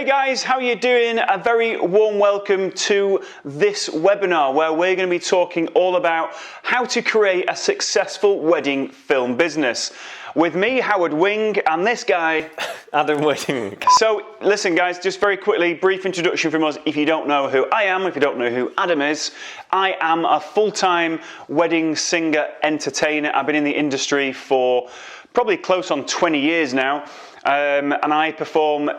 Hey guys, how are you doing? A very warm welcome to this webinar where we're going to be talking all about how to create a successful wedding film business. With me, Howard Wing, and this guy, Adam Wing. So listen guys, just very quickly, brief introduction from us. If you don't know who I am, if you don't know who Adam is, I am a full-time wedding singer entertainer. I've been in the industry for probably close on 20 years now, and I perform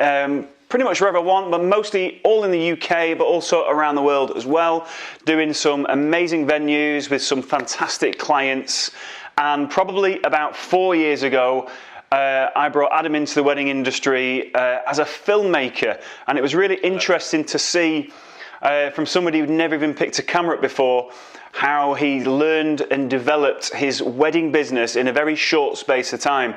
pretty much wherever I want, but mostly all in the UK, but also around the world as well, doing some amazing venues with some fantastic clients. And probably about 4 years ago, I brought Adam into the wedding industry as a filmmaker, and it was really interesting to see from somebody who'd never even picked a camera up before, how he learned and developed his wedding business in a very short space of time.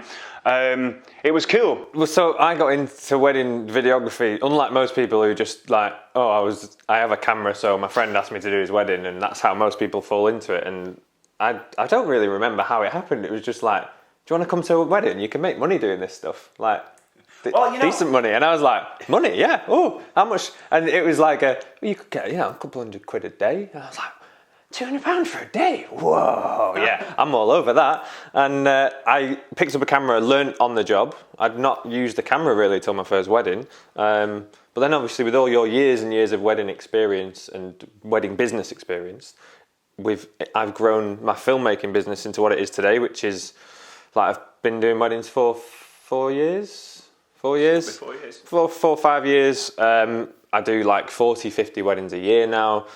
It was cool. Well, so I got into wedding videography, unlike most people who just like, I have a camera, so my friend asked me to do his wedding, and that's how most people fall into it. And I don't really remember how it happened. It was just like, do you want to come to a wedding? You can make money doing this stuff. Like, decent money. And I was like, money? Yeah. Oh, how much? And it was like, you could get, a couple £100 a day. And I was like, £200 for a day? Whoa, yeah, I'm all over that. And I picked up a camera, learned on the job. I'd not used the camera really till my first wedding. But then obviously with all your years and years of wedding experience and wedding business experience, I've grown my filmmaking business into what it is today, which is like I've been doing weddings for 4 years. 4 years? 4 years. 4 or 5 years. I do like 40, 50 weddings a year now,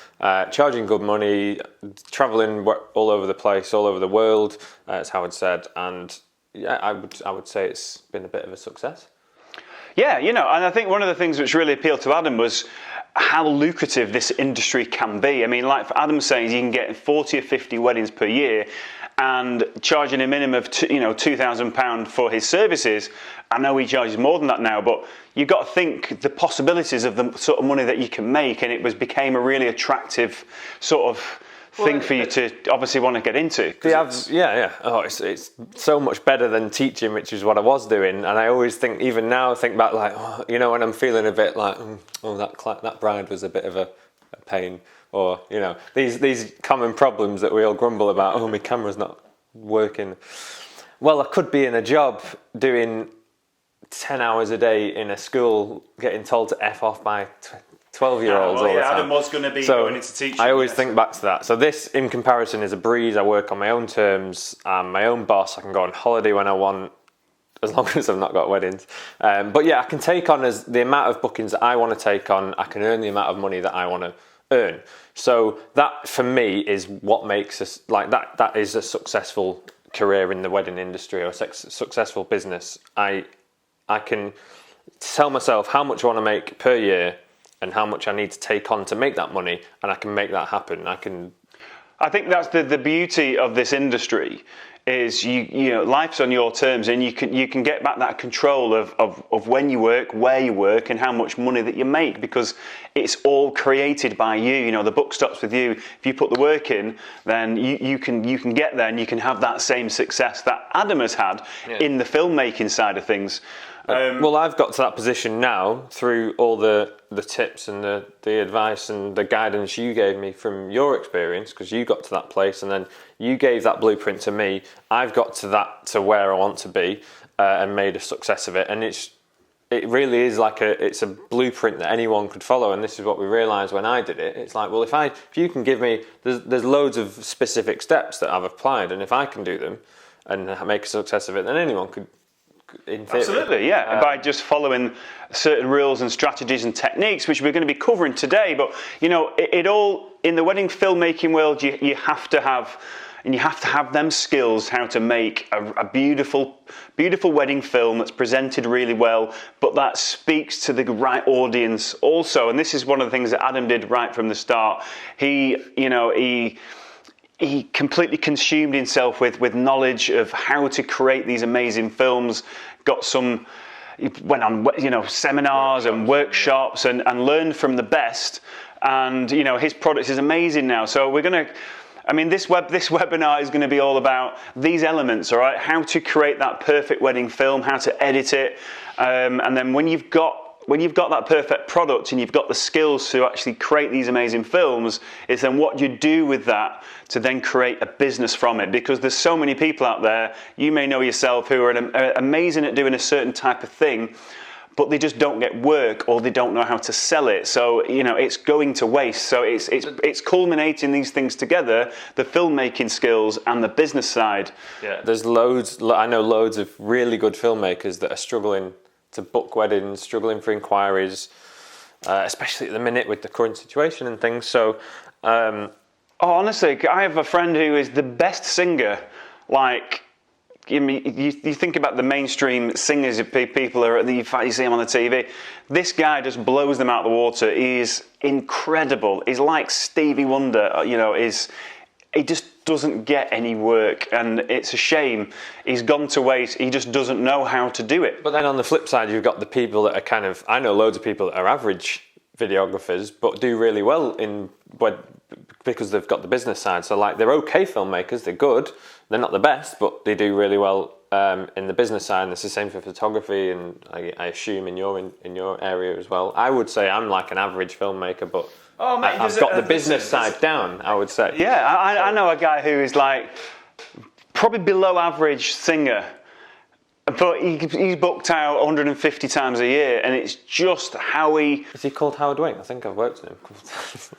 charging good money, traveling all over the place, all over the world, as Howard said. And yeah, I would say it's been a bit of a success. Yeah, and I think one of the things which really appealed to Adam was how lucrative this industry can be. I mean, like Adam saying, you can get 40 or 50 weddings per year and charging a minimum of £2,000 for his services. I know he charges more than that now, but you've got to think the possibilities of the sort of money that you can make, and it became a really attractive sort of thing for you to obviously want to get into. Yeah. Oh, it's so much better than teaching, which is what I was doing. And I always think, even now, think back like, when I'm feeling a bit like, that bride was a bit of a pain, or these common problems that we all grumble about. Oh, my camera's not working. Well, I could be in a job doing 10 hours a day in a school, getting told to F off by 12-year-olds all the time. Adam was going to be going into teaching. I always think back to that. So this, in comparison, is a breeze. I work on my own terms. I'm my own boss. I can go on holiday when I want, as long as I've not got weddings. But yeah, I can take on as the amount of bookings that I want to take on. I can earn the amount of money that I want to earn. So that, for me, is what makes us like that. That is a successful career in the wedding industry, or successful business. I can tell myself how much I want to make per year and how much I need to take on to make that money, and I can make that happen. I think that's the beauty of this industry, is life's on your terms, and you can get back that control of when you work, where you work, and how much money that you make, because it's all created by you. The buck stops with you. If you put the work in, then you can get there, and you can have that same success that Adam has had in the filmmaking side of things. Well, I've got to that position now through all the tips and the advice and the guidance you gave me from your experience, because you got to that place and then you gave that blueprint to me. I've got to where I want to be and made a success of it. And it really is like it's a blueprint that anyone could follow. And this is what we realised when I did it. It's like, well, if you can give me, there's loads of specific steps that I've applied, and if I can do them and make a success of it, then anyone could. Absolutely, yeah. By just following certain rules and strategies and techniques, which we're going to be covering today. But it all in the wedding filmmaking world, you have to have them skills, how to make a beautiful wedding film that's presented really well, but that speaks to the right audience also. And this is one of the things that Adam did right from the start. He completely consumed himself with knowledge of how to create these amazing films. Went on seminars and workshops and learned from the best. And his product is amazing now. So this webinar is going to be all about these elements, all right? How to create that perfect wedding film, how to edit it, and then when you've got when you've got that perfect product and you've got the skills to actually create these amazing films, it's then what you do with that to then create a business from it. Because there's so many people out there, you may know yourself, who are amazing at doing a certain type of thing, but they just don't get work, or they don't know how to sell it. So, you know, it's going to waste. So it's culminating these things together, the filmmaking skills and the business side. Yeah, there's loads, I know loads of really good filmmakers that are struggling to book weddings, struggling for inquiries, especially at the minute with the current situation and things. So, honestly, I have a friend who is the best singer, like, you think about the mainstream singers, people are you see him on the TV. This guy just blows them out of the water. He's incredible. He's like Stevie Wonder. You know, he just doesn't get any work, and it's a shame. He's gone to waste. He just doesn't know how to do it. But then on the flip side, you've got the people that are kind of, I know loads of people that are average videographers, but do really well because they've got the business side. So like, they're okay filmmakers, they're good. They're not the best, but they do really well in the business side. And it's the same for photography, and I assume in your area as well. I would say I'm like an average filmmaker, but I've got the business side down, I would say. Yeah, I know a guy who is like probably below average singer, but he's booked out 150 times a year, and it's just how he... Is he called Howard Wing? I think I've worked with him a couple of times.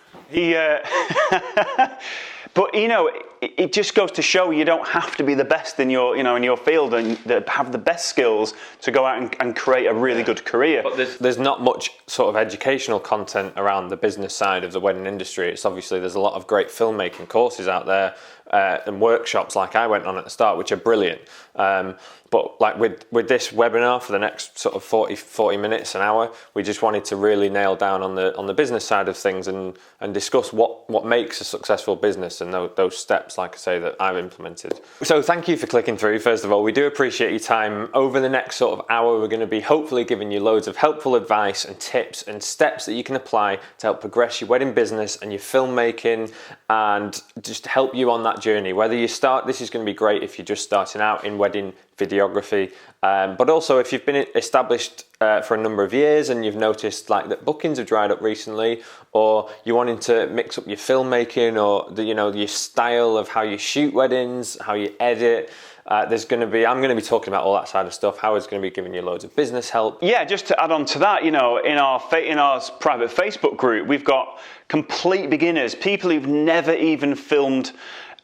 But you know, it just goes to show you don't have to be the best in your field and have the best skills to go out and create a really good career. But there's not much sort of educational content around the business side of the wedding industry. It's obviously, there's a lot of great filmmaking courses out there and workshops like I went on at the start, which are brilliant. But like with this webinar for the next sort of 40 minutes, an hour, we just wanted to really nail down on the business side of things and discuss what makes a successful business and those steps, like I say, that I've implemented. So thank you for clicking through. First of all, we do appreciate your time. Over the next sort of hour, we're going to be hopefully giving you loads of helpful advice and tips and steps that you can apply to help progress your wedding business and your filmmaking, and just help you on that journey. Whether you start, this is going to be great if you're just starting out in wedding videography, but also if you've been established for a number of years and you've noticed like that bookings have dried up recently, or you're wanting to mix up your filmmaking or your style of how you shoot weddings, how you edit. I'm going to be talking about all that side of stuff. Howard's going to be giving you loads of business help. Yeah, just to add on to that, in our private Facebook group, we've got complete beginners, people who've never even filmed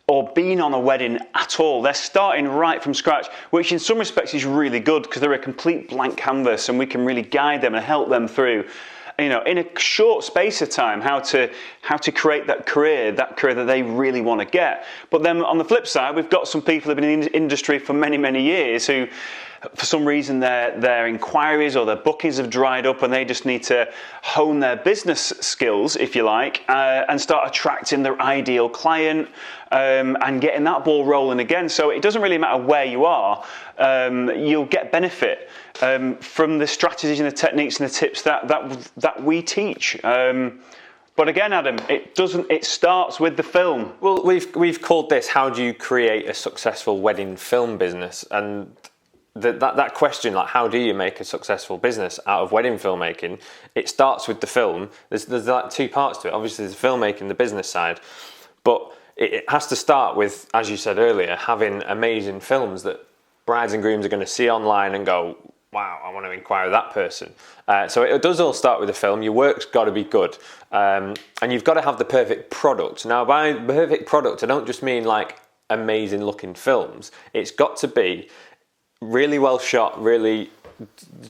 or been on a wedding at all. They're starting right from scratch, which in some respects is really good because they're a complete blank canvas, and we can really guide them and help them through, in a short space of time, how to create that career that they really want to get. But then on the flip side, we've got some people who've been in the industry for many, many years who, for some reason, their inquiries or their bookings have dried up, and they just need to hone their business skills, if you like, and start attracting their ideal client and getting that ball rolling again. So it doesn't really matter where you are, you'll get benefit from the strategies and the techniques and the tips that we teach. But again, Adam, it starts with the film. Well, we've called this, how do you create a successful wedding film business? And that question, like, how do you make a successful business out of wedding filmmaking? It starts with the film. There's like two parts to it. Obviously, there's filmmaking, the business side, but it has to start with, as you said earlier, having amazing films that brides and grooms are going to see online and go, wow, I want to inquire that person. So it does all start with the film. Your work's got to be good, and you've got to have the perfect product. Now, by perfect product, I don't just mean like amazing looking films. It's got to be really well shot, really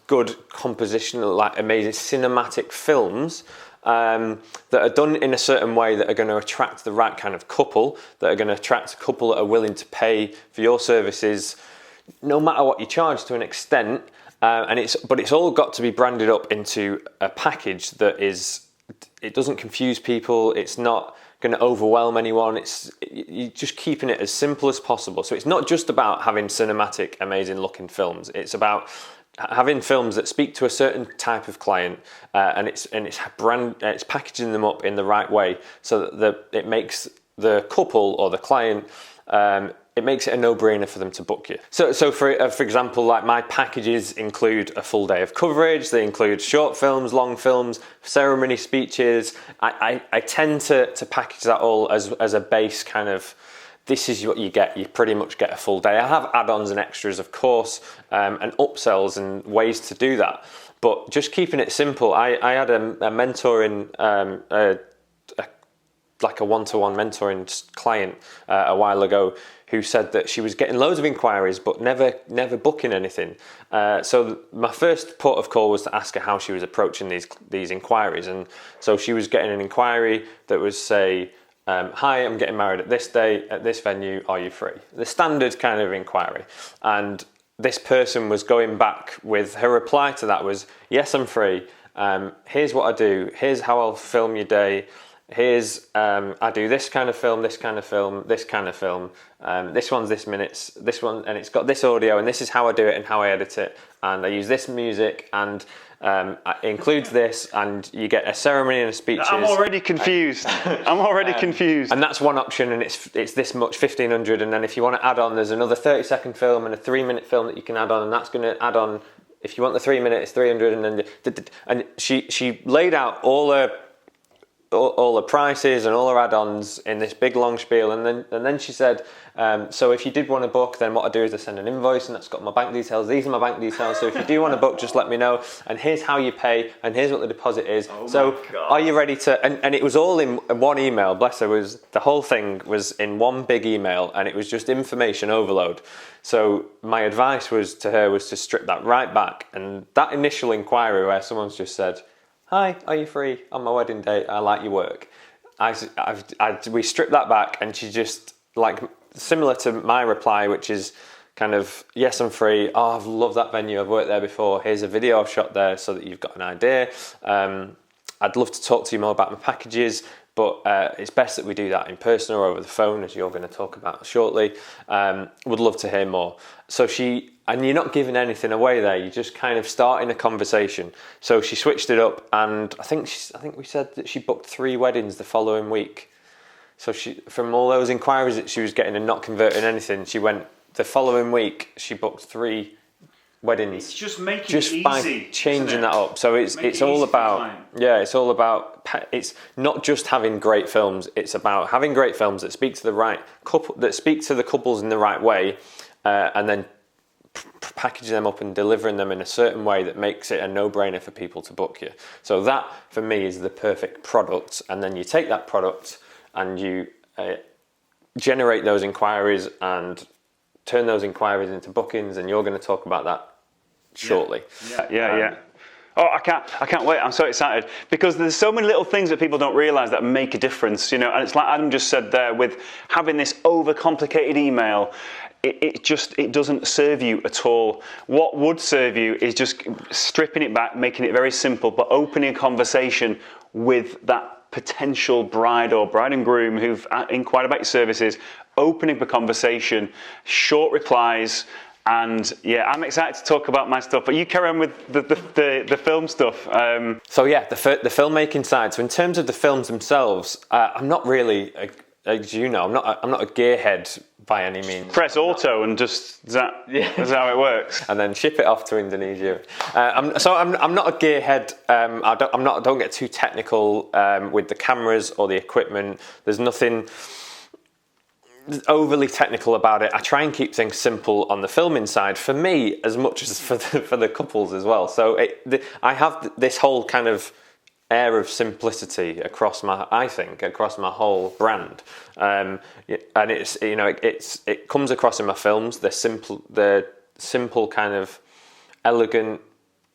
good composition, like amazing cinematic films that are done in a certain way that are going to attract the right kind of couple, that are going to attract a couple that are willing to pay for your services, no matter what you charge, to an extent. But it's all got to be branded up into a package that it doesn't confuse people. It's not going to overwhelm anyone. You're just keeping it as simple as possible. So it's not just about having cinematic, amazing looking films. It's about having films that speak to a certain type of client, and it's packaging them up in the right way so that it makes the couple or the client it makes it a no-brainer for them to book you. So for example, like my packages include a full day of coverage. They include short films, long films, ceremony speeches. I tend to package that all as a base kind of. This is what you get. You pretty much get a full day. I have add-ons and extras, of course, and upsells and ways to do that. But just keeping it simple. I had a mentoring. Like a one-to-one mentoring client a while ago who said that she was getting loads of inquiries but never booking anything. So my first port of call was to ask her how she was approaching these inquiries. And so she was getting an inquiry that was, say, hi, I'm getting married at this day at this venue, are you free? The standard kind of inquiry. And this person was going back with her reply to that was, yes, I'm free. Here's what I do. Here's how I'll film your day. Here's, I do this kind of film, this kind of film, this kind of film. This one's this minutes, this one, and it's got this audio, and this is how I do it and how I edit it. And I use this music, and it includes this, and you get a ceremony and a speeches. I'm already confused. I'm already confused. And that's one option, and it's this much, 1,500. And then if you want to add on, there's another 30-second film and a 3-minute film that you can add on, and that's going to add on. If you want the 3 minute, it's 300, and she laid out all the prices and all her add-ons in this big long spiel, and then she said, so if you did want to book, then what I do is I send an invoice, and that's got my bank details. These are my bank details. So if you do want to book, just let me know. And here's how you pay, and here's what the deposit is. Oh so are you ready to? And it was all in one email. Bless her. The whole thing was in one big email, and it was just information overload. So my advice to her was to strip that right back, and that initial inquiry where someone's just said, hi, are you free on my wedding day? I like your work. We stripped that back, and she just, like, similar to my reply, which is kind of, yes, I'm free. Oh, I've loved that venue. I've worked there before. Here's a video I've shot there so that you've got an idea. I'd love to talk to you more about my packages, but it's best that we do that in person or over the phone, as you're going to talk about shortly. Would love to hear more. So and you're not giving anything away there. You're just kind of starting a conversation. So she switched it up, and I think we said that she booked 3 weddings the following week. So from all those inquiries that she was getting and not converting anything, she went the following week. She booked 3 weddings. It's just making just it easy, by changing that up. So it's all about it's not just having great films. It's about having great films that speak to the right couple, that speak to the couples in the right way, and then packaging them up and delivering them in a certain way that makes it a no-brainer for people to book you. So that, for me, is the perfect product. And then you take that product and you generate those inquiries and turn those inquiries into bookings, and you're going to talk about that shortly. Yeah. Oh, I can't wait. I'm so excited because there's so many little things that people don't realize that make a difference, you know, and it's like Adam just said there, with having this overcomplicated email, it doesn't serve you at all. What would serve you is just stripping it back, making it very simple, but opening a conversation with that potential bride or bride and groom who've inquired about your services, opening the conversation, short replies. And yeah, I'm excited to talk about my stuff, but you carry on with the film stuff. So yeah, the filmmaking side. So in terms of the films themselves, I'm not really, as you know, I'm not a gearhead by any means. Press auto and just that's how it works. And then ship it off to Indonesia. I'm not a gearhead. I don't get too technical with the cameras or the equipment. There's nothing overly technical about it. I try and keep things simple on the filming side for me as much as for the couples as well. So I have this whole kind of air of simplicity across my whole brand, and it's, you know, it comes across in my films. They're simple kind of elegant,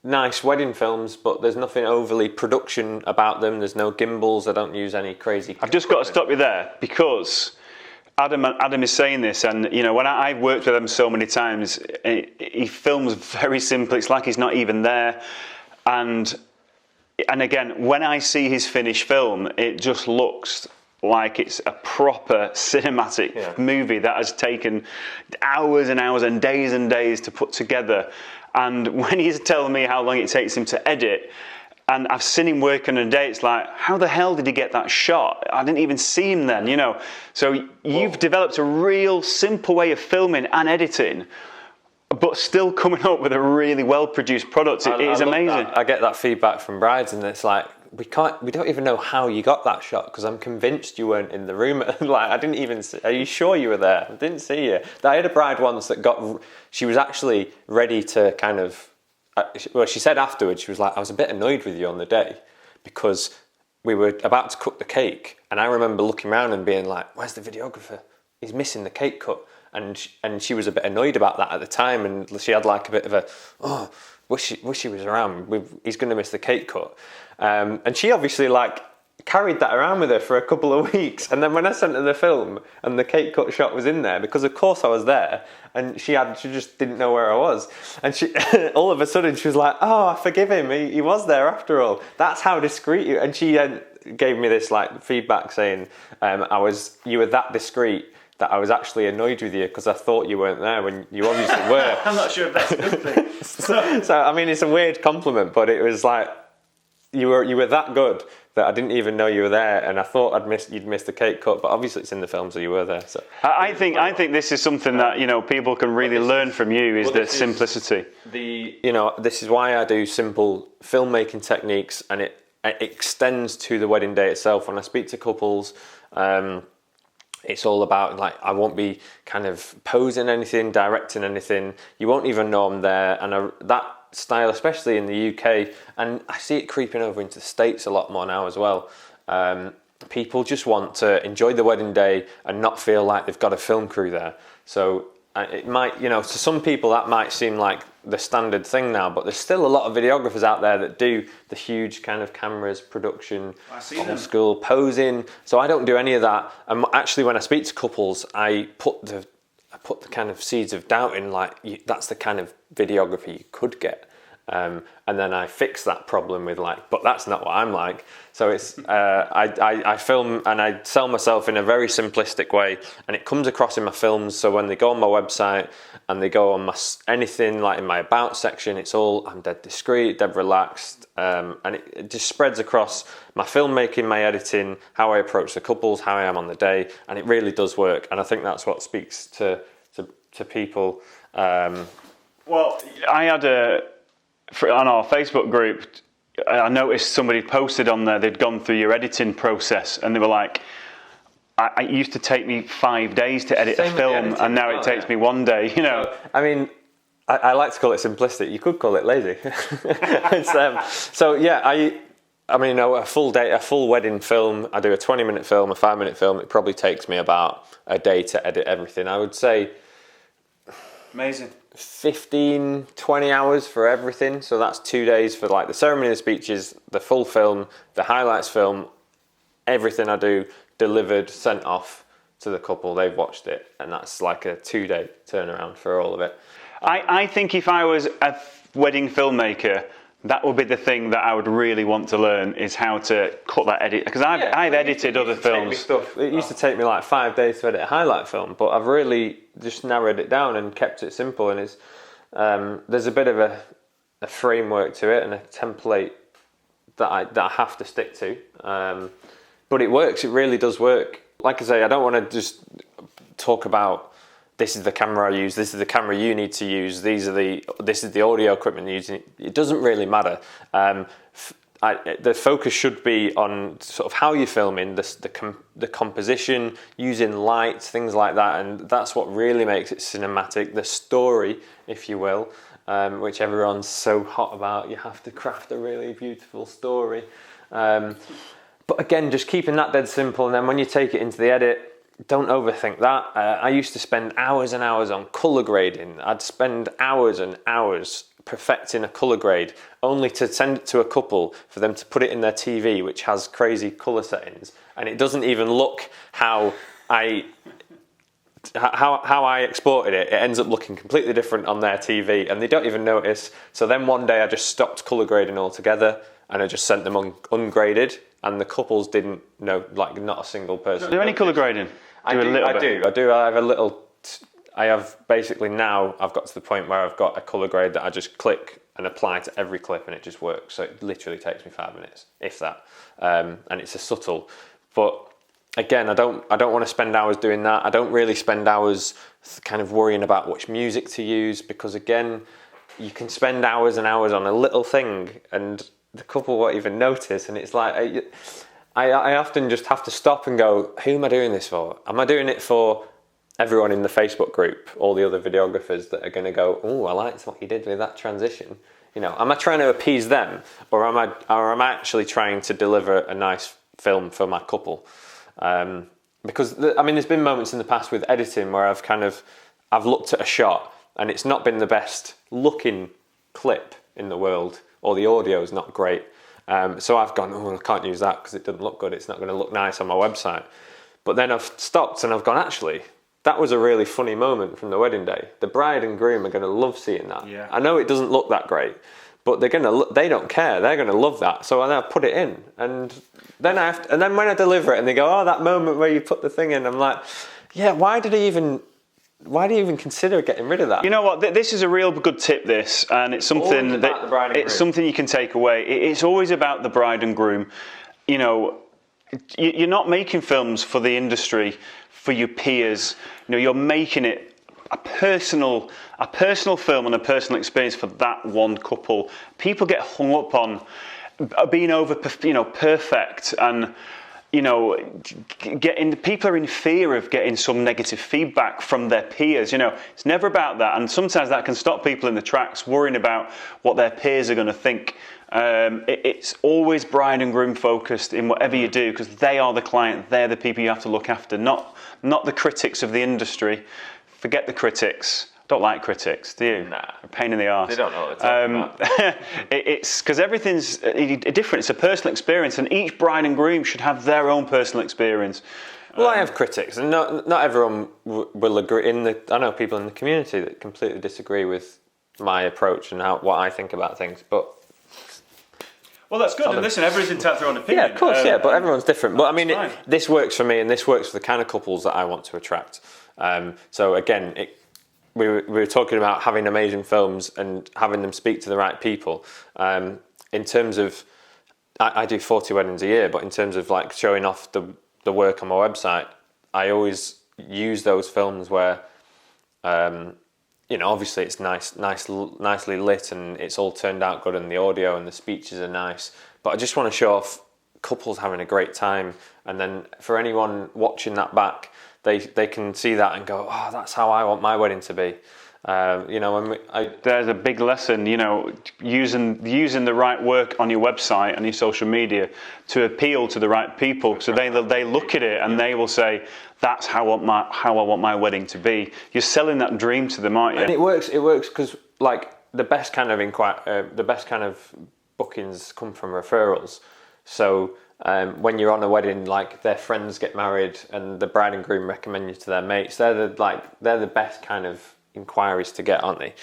nice wedding films, but there's nothing overly production about them. There's no gimbals. I don't use any crazy. I've just got to stop you there because Adam is saying this, and you know, when I've worked with him so many times, he films very simply. It's like he's not even there, and again, when I see his finished film, it just looks like it's a proper cinematic movie that has taken hours and hours and days to put together. And when he's telling me how long it takes him to edit, and I've seen him work on a day. It's like, how the hell did he get that shot? I didn't even see him then, you know. So you've developed a real simple way of filming and editing, but still coming up with a really well-produced product. It is amazing. I get that feedback from brides, and it's like, we don't even know how you got that shot, because I'm convinced you weren't in the room. Like, I didn't even see, are you sure you were there? I didn't see you. I had a bride once that she was actually ready to kind of, well, she said afterwards, she was like, I was a bit annoyed with you on the day because we were about to cook the cake, and I remember looking around and being like, where's the videographer? He's missing the cake cut. And she was a bit annoyed about that at the time, and she had like a bit of a, wish he was around, he's going to miss the cake cut. And she obviously like carried that around with her for a couple of weeks, and then when I sent her the film and the cake cut shot was in there, because of course I was there, and she just didn't know where I was, and she all of a sudden she was like, oh, I forgive him, he was there after all. That's how discreet you. And she gave me this like feedback saying, you were that discreet that I was actually annoyed with you because I thought you weren't there when you obviously were. I'm not sure if that's a good thing. So I mean, it's a weird compliment, but it was like, you were that good that I didn't even know you were there, and I thought you'd missed the cake cut, but obviously it's in the film, so you were there. So I think this is something that, you know, people can really learn from you, is the simplicity. This is why I do simple filmmaking techniques, and it extends to the wedding day itself. When I speak to couples, it's all about, like, I won't be kind of posing anything, directing anything. You won't even know I'm there. And that style, especially in the UK, and I see it creeping over into the States a lot more now as well. People just want to enjoy the wedding day and not feel like they've got a film crew there. So it might, to some people that might seem like the standard thing now, but there's still a lot of videographers out there that do the huge kind of cameras, production, old school posing. So I don't do any of that. And actually, when I speak to couples, I put the kind of seeds of doubt in, like, that's the kind of videography you could get. And then I fix that problem with, like, but that's not what I'm like. So it's I film and I sell myself in a very simplistic way, and it comes across in my films. So when they go on my website and they go on anything like in my about section, it's all, I'm dead discreet, dead relaxed, and it just spreads across my filmmaking, my editing, how I approach the couples, how I am on the day, and it really does work. And I think that's what speaks to people. Well, I had on our Facebook group, I noticed somebody posted on there, they'd gone through your editing process, and they were like, it used to take me 5 days to edit a film, and now it takes me 1 day, I mean, I like to call it simplistic. You could call it lazy. So yeah, I mean, a full wedding film, I do a 20-minute film, a 5-minute film, it probably takes me about a day to edit everything. I would say amazing. 15, 20 hours for everything. So that's 2 days for, like, the ceremony, the speeches, the full film, the highlights film, everything I do delivered, sent off to the couple. They've watched it, and that's like a 2-day turnaround for all of it. I think if I was a wedding filmmaker, that would be the thing that I would really want to learn, is how to cut that edit, because I've edited other films. It used to take me like 5 days to edit a highlight film, but I've really just narrowed it down and kept it simple. And it's there's a bit of a framework to it and a template that I have to stick to, but it works. It really does work. Like I say, I don't want to just talk about, this is the camera I use, this is the camera you need to use, this is the audio equipment you're using. It doesn't really matter. The focus should be on sort of how you're filming, the composition, using lights, things like that, and that's what really makes it cinematic. The story, if you will, which everyone's so hot about. You have to craft a really beautiful story. But again, just keeping that dead simple, and then when you take it into the edit, don't overthink that. I used to spend hours and hours on colour grading. I'd spend hours and hours perfecting a colour grade, only to send it to a couple for them to put it in their TV, which has crazy colour settings, and it doesn't even look how I exported it. It ends up looking completely different on their TV, and they don't even notice. So then one day I just stopped colour grading altogether, and I just sent them ungraded, and the couples didn't know, like, not a single person. Is there any colour grading? I do. I have a little I have basically now I've got to the point where I've got a colour grade that I just click and apply to every clip, and it just works. So it literally takes me 5 minutes, if that. And it's a subtle, but again, I don't want to spend hours doing that. I don't really spend hours kind of worrying about which music to use, because again, you can spend hours and hours on a little thing and the couple won't even notice. And it's like, I often just have to stop and go, who am I doing this for? Am I doing it for everyone in the Facebook group, all the other videographers that are going to go, oh, I liked what you did with that transition? You know, am I trying to appease them, or am I actually trying to deliver a nice film for my couple? Because there's been moments in the past with editing where I've looked at a shot and it's not been the best looking clip in the world, or the audio is not great. So I've gone, oh, I can't use that because it doesn't look good. It's not going to look nice on my website. But then I've stopped and I've gone, actually, that was a really funny moment from the wedding day. The bride and groom are going to love seeing that. Yeah. I know it doesn't look that great, but they don't care. They're going to love that. So I put it in, and then and then when I deliver it, and they go, "Oh, that moment where you put the thing in," I'm like, "Yeah, why do you even consider getting rid of that?" You know what? This is a real good tip. This, and it's something something you can take away. It's always about the bride and groom. You know, you're not making films for the industry, for your peers. You know, you're making it a personal film and a personal experience for that one couple. People get hung up on being perfect, and people are in fear of getting some negative feedback from their peers. You know, it's never about that, and sometimes that can stop people in the tracks worrying about what their peers are going to think. It's always bride and groom focused in whatever you do, because they are the client, they're the people you have to look after, not the critics of the industry. Forget the critics. Don't like critics, do you? Nah. A pain in the arse. They don't know what they're talking about. It's because everything's different. It's a personal experience, and each bride and groom should have their own personal experience. Well, I have critics, and not everyone will agree. I know people in the community that completely disagree with my approach and what I think about things, but. Well, that's good. And listen, everybody's entitled to their own opinion. Yeah, of course, but everyone's different. But I mean, this works for me, and this works for the kind of couples that I want to attract. So again, we were talking about having amazing films and having them speak to the right people. In terms of, I do 40 weddings a year, but in terms of like showing off the work on my website, I always use those films where, obviously it's nicely lit and it's all turned out good, and the audio and the speeches are nice. But I just want to show off couples having a great time, and then for anyone watching that back, they can see that and go, oh, that's how I want my wedding to be. There's a big lesson, using the right work on your website and your social media to appeal to the right people, so they look at it and they will say, that's how I want my wedding to be. You're selling that dream to them, aren't you? And it works because like the best kind of bookings come from referrals. So when you're on a wedding, like their friends get married and the bride and groom recommend you to their mates, they're the best kind of inquiries to get, aren't they?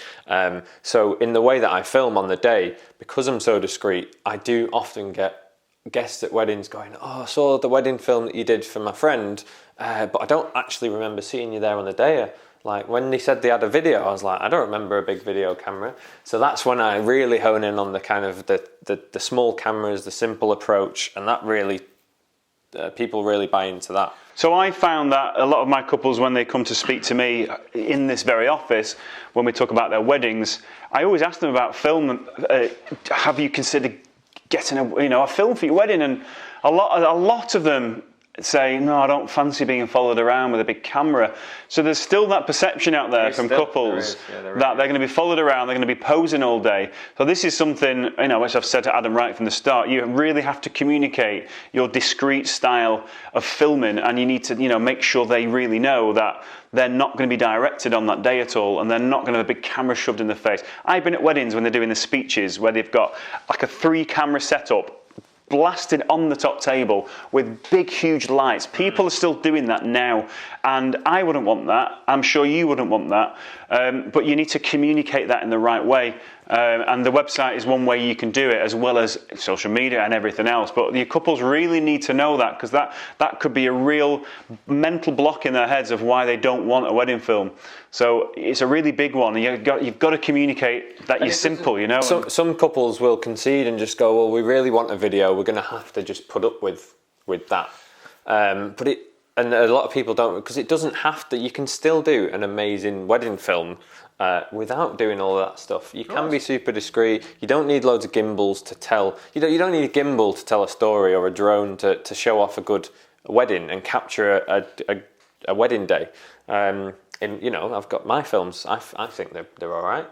So in the way that I film on the day, because I'm so discreet, I do often get guests at weddings going, oh, I saw the wedding film that you did for my friend, but I don't actually remember seeing you there on the day. Like when they said they had a video, I was like, I don't remember a big video camera. So that's when I really hone in on the kind of the small cameras, the simple approach, and that really, people really buy into that. So I found that a lot of my couples, when they come to speak to me in this very office, when we talk about their weddings, I always ask them about film. Have you considered getting a film for your wedding? And a lot of them say, no, I don't fancy being followed around with a big camera. So there's still that perception out there from couples that they're going to be followed around, they're going to be posing all day. So this is something, which I've said to Adam right from the start, you really have to communicate your discreet style of filming, and you need to, make sure they really know that they're not going to be directed on that day at all, and they're not going to have a big camera shoved in their face. I've been at weddings when they're doing the speeches where they've got like a 3-camera setup blasted on the top table with big, huge lights. People are still doing that now, and I wouldn't want that. I'm sure you wouldn't want that, but you need to communicate that in the right way. And the website is one way you can do it, as well as social media and everything else. But your couples really need to know that, because that could be a real mental block in their heads of why they don't want a wedding film. So it's a really big one. You've got to communicate that you're simple, you know. Some couples will concede and just go, well, we really want a video. We're going to have to just put up with that. And a lot of people don't, because it doesn't have to. You can still do an amazing wedding film without doing all that stuff. You can be super discreet. You don't need loads of gimbals to tell. You don't need a gimbal to tell a story, or a drone to show off a good wedding and capture a wedding day. I've got my films. I think they're all right.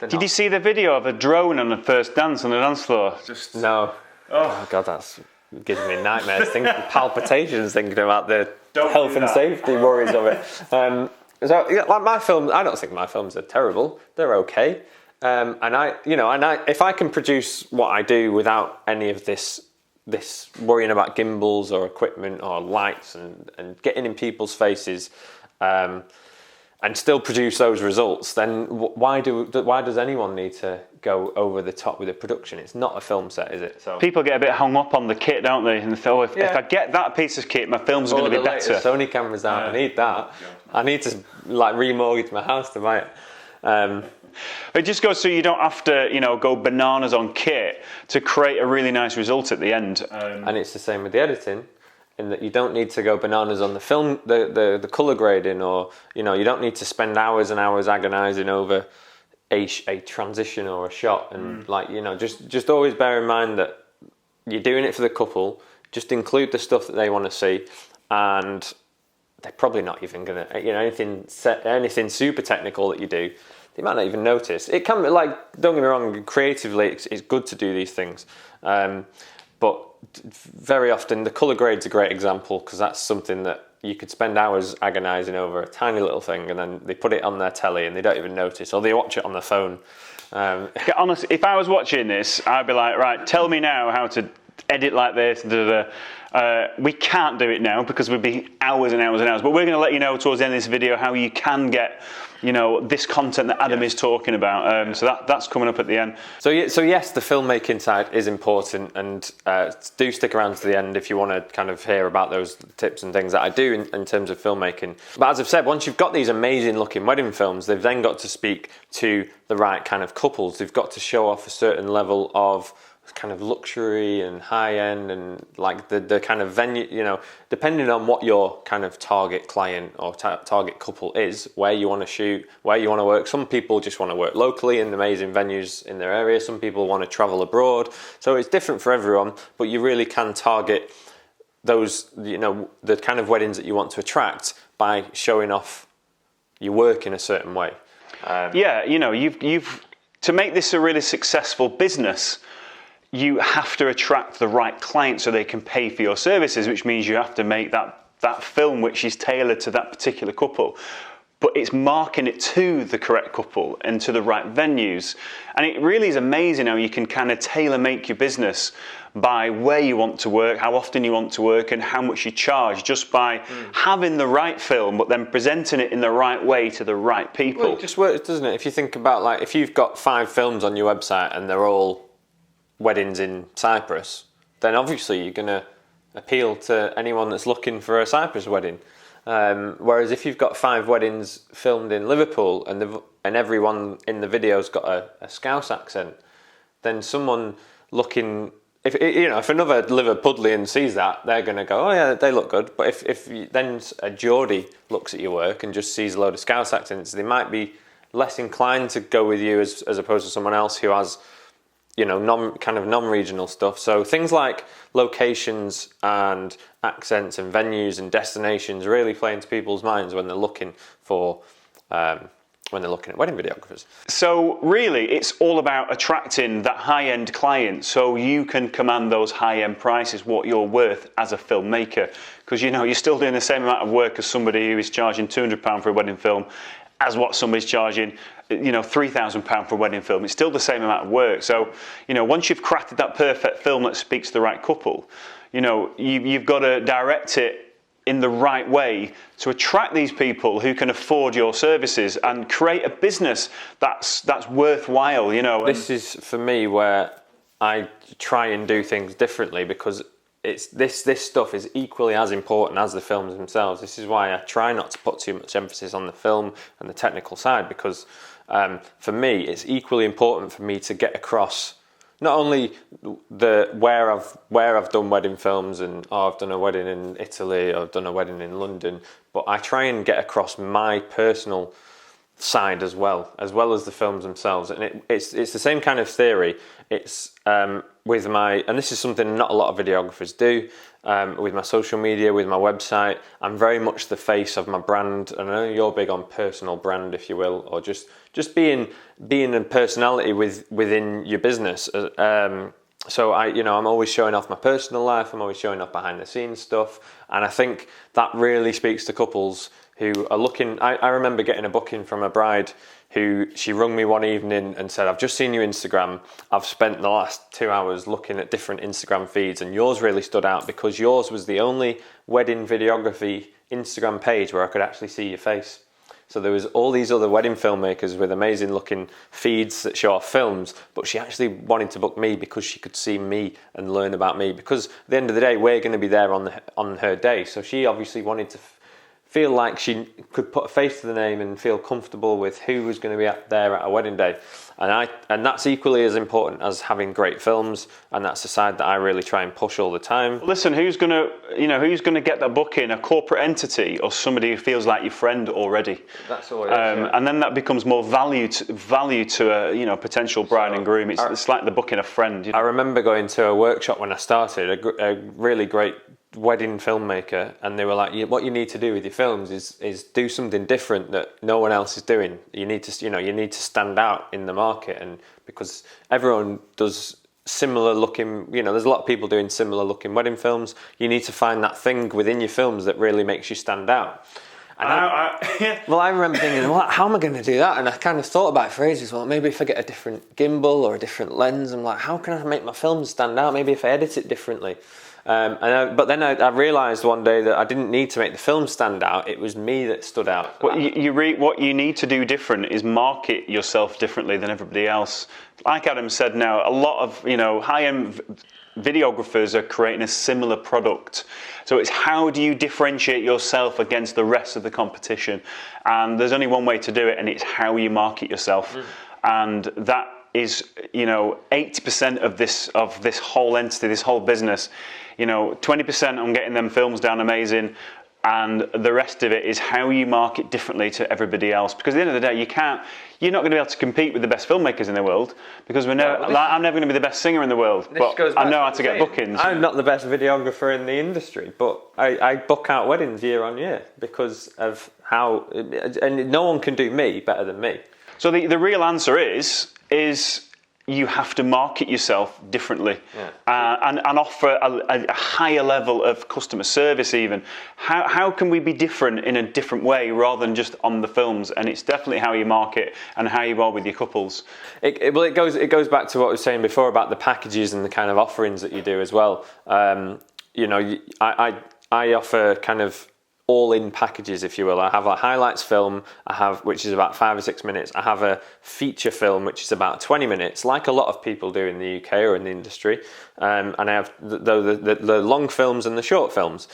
Did you see the video of a drone on the first dance on the dance floor? No. Oh God, that's giving me nightmares. Palpitations thinking about the health and safety worries of it. Like my films, I don't think my films are terrible. They're okay. If I can produce what I do without any of this worrying about gimbals or equipment or lights and getting in people's faces, and still produce those results, then why does anyone need to go over the top with a production? It's not a film set, is it? So people get a bit hung up on the kit, don't they? And they thought, if I get that piece of kit, my film's going to be better. Sony cameras out. I need that. I need to remortgage my house to buy it. It just goes so you don't have to, go bananas on kit to create a really nice result at the end. And it's the same with the editing, in that you don't need to go bananas on the film, the colour grading, or you don't need to spend hours and hours agonising over a transition or a shot, and just always bear in mind that you're doing it for the couple. Just include the stuff that they want to see, and they're probably not even gonna, anything super technical that you do, they might not even notice. It can be don't get me wrong, creatively it's good to do these things, but very often the colour grade's a great example, because that's something that you could spend hours agonising over, a tiny little thing, and then they put it on their telly and they don't even notice, or they watch it on their phone. Honestly, if I was watching this, I'd be like, right, tell me now how to edit like this. We can't do it now because we'd be hours and hours and hours, but we're going to let you know towards the end of this video how you can get this content that Adam is talking about. So that's coming up at the end. So yes, the filmmaking side is important, and do stick around to the end if you want to kind of hear about those tips and things that I do in terms of filmmaking. But as I've said, once you've got these amazing looking wedding films, they've then got to speak to the right kind of couples. They've got to show off a certain level of kind of luxury and high end, and the kind of venue, depending on what your kind of target client or target couple is, where you want to shoot, where you want to work. Some people just want to work locally in amazing venues in their area. Some people want to travel abroad. So it's different for everyone, but you really can target those, the kind of weddings that you want to attract by showing off your work in a certain way. You've to make this a really successful business, you have to attract the right client so they can pay for your services, which means you have to make that film which is tailored to that particular couple. But it's marking it to the correct couple and to the right venues. And it really is amazing how you can kind of tailor make your business by where you want to work, how often you want to work, and how much you charge, just by having the right film, but then presenting it in the right way to the right people. Well, it just works, doesn't it? If you think about, if you've got 5 films on your website and they're all weddings in Cyprus, then obviously you're going to appeal to anyone that's looking for a Cyprus wedding. Whereas if you've got 5 weddings filmed in Liverpool and everyone in the video's got a Scouse accent, then someone looking, if another Liverpudlian sees that, they're going to go, oh yeah, they look good. But if then a Geordie looks at your work and just sees a load of Scouse accents, they might be less inclined to go with you as opposed to someone else who has non-regional stuff. So things like locations and accents and venues and destinations really play into people's minds when they're looking for when they're looking at wedding videographers. So really, it's all about attracting that high-end client so you can command those high-end prices, what you're worth as a filmmaker. Because you're still doing the same amount of work as somebody who is charging £200 for a wedding film as what somebody's charging, £3,000 for a wedding film. It's still the same amount of work. So, once you've crafted that perfect film that speaks to the right couple, you've got to direct it in the right way to attract these people who can afford your services and create a business that's worthwhile, you know. This is for me where I try and do things differently, because it's this stuff is equally as important as the films themselves. This is why I try not to put too much emphasis on the film and the technical side, because for me it's equally important for me to get across not only where I've done wedding films, and I've done a wedding in Italy, or I've done a wedding in London, but I try and get across my personal side as well as the films themselves. And it's the same kind of theory. It's with my, and this is something not a lot of videographers do, with my social media, with my website. I'm very much the face of my brand, and I know you're big on personal brand, if you will, or just being a personality within your business. So I'm always showing off my personal life. I'm always showing off behind the scenes stuff, and I think that really speaks to couples who are looking. I remember getting a booking from a bride who, she rung me one evening and said, "I've just seen your Instagram. I've spent the last 2 hours looking at different Instagram feeds, and yours really stood out because yours was the only wedding videography Instagram page where I could actually see your face." So there was all these other wedding filmmakers with amazing looking feeds that show off films, but she actually wanted to book me because she could see me and learn about me, because at the end of the day, we're going to be there on her day. So she obviously wanted to feel like she could put a face to the name and feel comfortable with who was going to be there at a wedding day. And that's equally as important as having great films, and that's the side that I really try and push all the time. Listen, who's gonna get that booking? A corporate entity or somebody who feels like your friend already? That's all it is, yeah. And then that becomes more value to a potential bride and groom. It's like the booking a friend. You know? I remember going to a workshop when I started, a really great wedding filmmaker, and they were like, what you need to do with your films is do something different that no one else is doing. You need to stand out in the market, and because everyone does similar looking, there's a lot of people doing similar looking wedding films. You need to find that thing within your films that really makes you stand out. And I remember thinking, well, how am I going to do that? And I kind of thought about it for ages. Well, maybe if I get a different gimbal or a different lens, I'm like, how can I make my films stand out? Maybe if I edit it differently. But then I realised one day that I didn't need to make the film stand out. It was me that stood out. What you need to do different is market yourself differently than everybody else. Like Adam said, now a lot of high-end videographers are creating a similar product. So it's how do you differentiate yourself against the rest of the competition? And there's only one way to do it, and it's how you market yourself. And that is 80% of this whole entity, this whole business. 20% on getting them films down amazing, and the rest of it is how you market differently to everybody else. Because at the end of the day, you're not going to be able to compete with the best filmmakers in the world, because I'm never going to be the best singer in the world, but I know how to get bookings. I'm not the best videographer in the industry, but I book out weddings year on year because of how, and no one can do me better than me. So the real answer is you have to market yourself differently, and offer a higher level of customer service even. How can we be different in a different way rather than just on the films? And it's definitely how you market and how you are with your couples. It goes back to what I was saying before about the packages and the kind of offerings that you do as well. I offer kind of all-in packages, if you will. I have a highlights film, which is about 5 or 6 minutes. I have a feature film, which is about 20 minutes, like a lot of people do in the UK or in the industry. And I have the long films and the short films.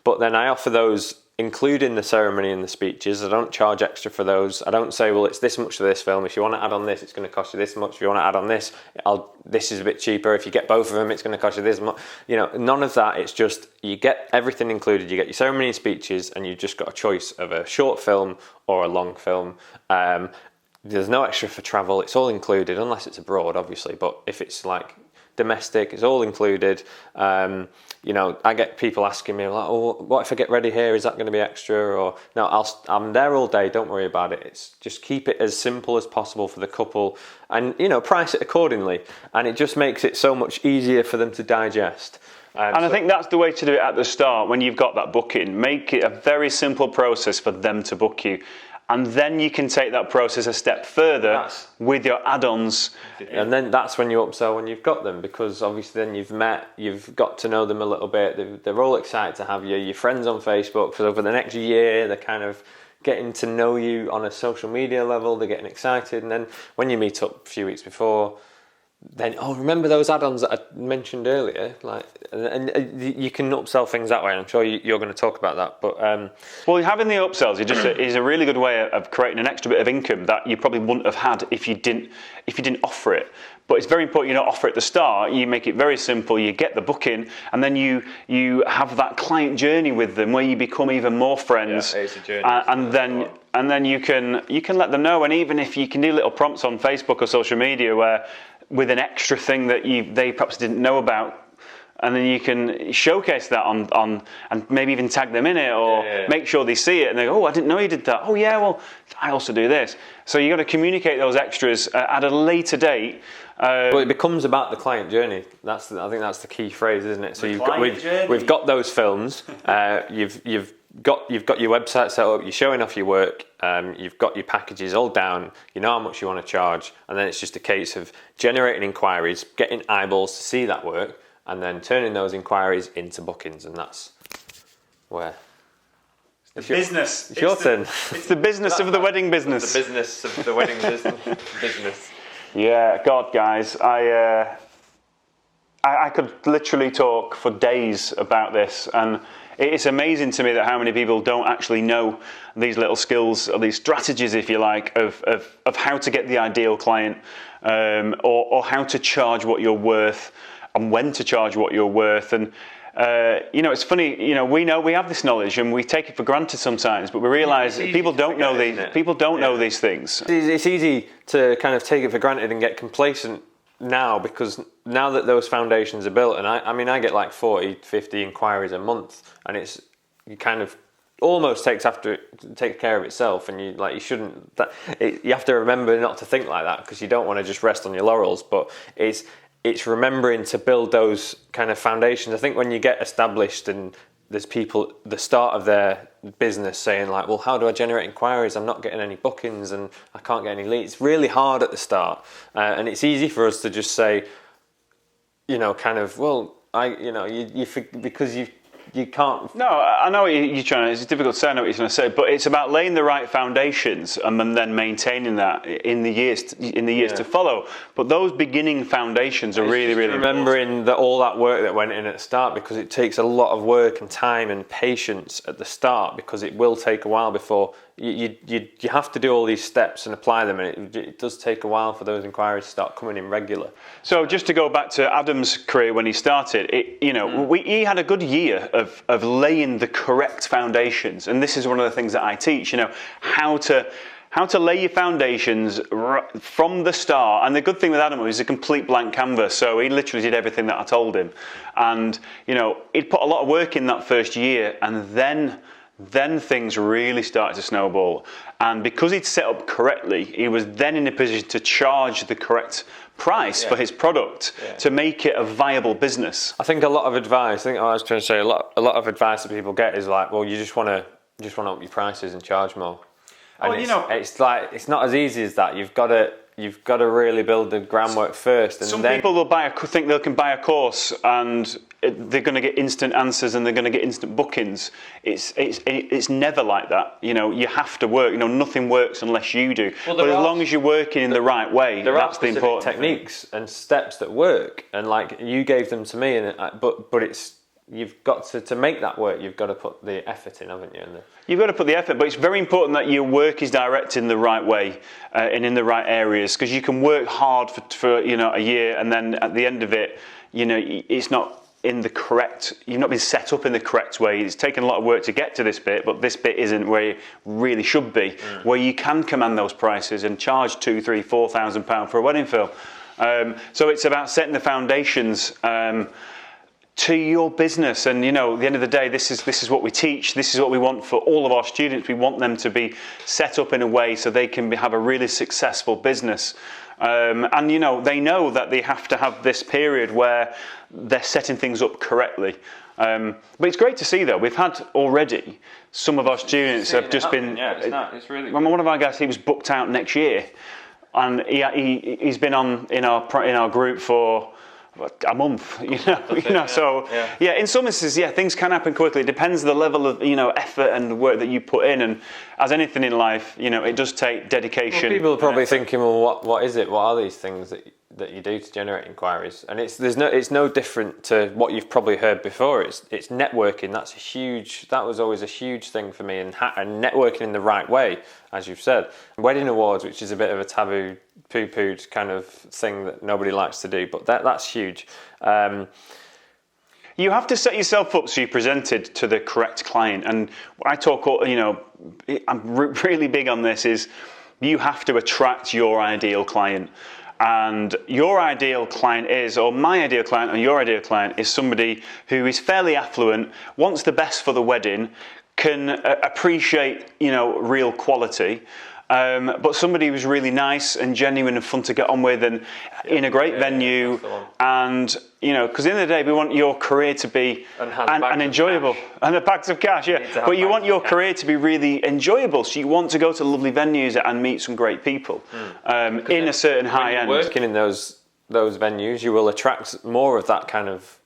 But then I offer those including the ceremony and the speeches. I don't charge extra for those. I don't say, well, it's this much for this film. If you want to add on this, it's going to cost you this much. If you want to add on this, this is a bit cheaper. If you get both of them, it's going to cost you this much. None of that. It's just you get everything included. You get your ceremony and speeches, and you've just got a choice of a short film or a long film. There's no extra for travel. It's all included, unless it's abroad, obviously. But if it's like domestic, it's all included. I get people asking me like, "Oh, what if I get ready here? Is that going to be extra?" Or no, I'm there all day. Don't worry about it. It's just keep it as simple as possible for the couple, and price it accordingly. And it just makes it so much easier for them to digest. I think that's the way to do it at the start when you've got that booking. Make it a very simple process for them to book you. and then you can take that process a step further with your add-ons. And then that's when you upsell when you've got them, because obviously then you've got to know them a little bit. They're all excited to have you. Your friends on Facebook for over the next year, they're kind of getting to know you on a social media level. They're getting excited, and then when you meet up a few weeks before, then remember those add-ons that I mentioned earlier, like, and you can upsell things that way. And I'm sure you're going to talk about that, but well, having the upsells is a really good way of creating an extra bit of income that you probably wouldn't have had if you didn't offer it. But it's very important you don't offer it at the start. You make it very simple. You get the booking, and then you have that client journey with them where you become even more friends. Yeah, it's a journey. And then you can let them know. And even if you can do little prompts on Facebook or social media where with an extra thing that they perhaps didn't know about, and then you can showcase that on and maybe even tag them in it, or make sure they see it and they go, oh, I didn't know you did that. Oh yeah, well, I also do this. So you got to communicate those extras at a later date. Well, it becomes about the client journey. I think that's the key phrase, isn't it? So we've got those films. You've got your website set up. You're showing off your work. You've got your packages all down. You know how much you want to charge, and then it's just a case of generating inquiries, getting eyeballs to see that work, and then turning those inquiries into bookings. And that's where it's business. It's your turn. It's the business of the wedding business. The business of the wedding business. Yeah, God, guys, I could literally talk for days about this, and it's amazing to me that how many people don't actually know these little skills or these strategies, if you like, of how to get the ideal client, or how to charge what you're worth, and when to charge what you're worth. And it's funny, we have this knowledge and we take it for granted sometimes, but we realise people don't know these things. It's easy to kind of take it for granted and get complacent now, because now that those foundations are built, and I get like 40, 50 inquiries a month, and you kind of almost takes care of itself, and you shouldn't. You have to remember not to think like that, because you don't want to just rest on your laurels. But it's remembering to build those kind of foundations. I think when you get established and there's people at the start of their business saying like, well, how do I generate inquiries? I'm not getting any bookings and I can't get any leads. It's really hard at the start. And it's easy for us to just say, because you can't. No, I know what you're trying to. It's difficult to say. I know what you're trying to say, but it's about laying the right foundations and then maintaining that in the years to follow. But those beginning foundations are really, really remembering that all that work that went in at the start, because it takes a lot of work and time and patience at the start, because it will take a while before you have to do all these steps and apply them, and it does take a while for those inquiries to start coming in regular. So just to go back to Adam's career when he started, he had a good year of laying the correct foundations, and this is one of the things that I teach. How to lay your foundations from the start. And the good thing with Adam was he's a complete blank canvas, so he literally did everything that I told him, and he'd put a lot of work in that first year, and then things really started to snowball. And because he'd set up correctly, he was then in a position to charge the correct price for his product to make it a viable business. I think a lot of advice, I was trying to say, a lot of advice that people get is like, well, you just want to up your prices and charge more. And it's like, it's not as easy as that. You've got to really build the groundwork first. And some people will think they can buy a course and they're going to get instant answers and they're going to get instant bookings. It's never like that. You have to work. Nothing works unless you do. Well, but as long as you're working in the right way, that's the important techniques and steps that work. And like you gave them to me, but it's. You've got to make that work. You've got to put the effort in, haven't you? You've got to put the effort, but it's very important that your work is directed in the right way and in the right areas, because you can work hard for a year, and then at the end of it, it's not in the correct. You've not been set up in the correct way. It's taken a lot of work to get to this bit, but this bit isn't where it really should be, where you can command those prices and charge £2,000, £3,000, £4,000 for a wedding film. So it's about setting the foundations. To your business, and at the end of the day, this is what we teach. This is what we want for all of our students. We want them to be set up in a way so they can have a really successful business. And they know that they have to have this period where they're setting things up correctly. But it's great to see, though. We've had already some of our students have just been. Yeah, it's really. One of our guys, he was booked out next year, and he's been on in our group for a month. So in some instances, things can happen quickly. It depends on the level of effort and work that you put in, and as anything in life, it does take dedication. Well, people are probably thinking, well, what is it? What are these things that you do to generate inquiries? And it's no different to what you've probably heard before. It's networking. That was always a huge thing for me, and networking in the right way, as you've said. Wedding awards, which is a bit of a taboo, poo-pooed kind of thing that nobody likes to do, but that's huge. You have to set yourself up so you're presented to the correct client. And I talk, I'm really big on this, is you have to attract your ideal client. And your ideal client is, or my ideal client or your ideal client is somebody who is fairly affluent, wants the best for the wedding, can appreciate, real quality, but somebody who's really nice and genuine and fun to get on with, and in a great venue, and because at the end of the day, we want your career to be and enjoyable, and the bags of cash, But you want your career to be really enjoyable, so you want to go to lovely venues and meet some great people in a certain high end. Working in those venues, you will attract more of that kind of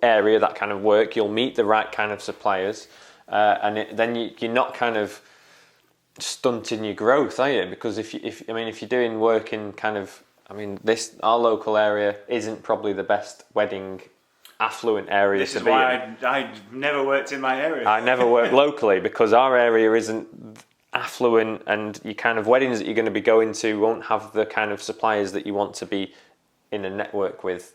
area, that kind of work. You'll meet the right kind of suppliers, and then you're not kind of stunting your growth, are you? Because if you're doing work in kind of, our local area isn't probably the best wedding affluent area to be in. This is why I never worked in my area. I never worked locally because our area isn't affluent, and your kind of weddings that you're going to be going to won't have the kind of suppliers that you want to be in a network with,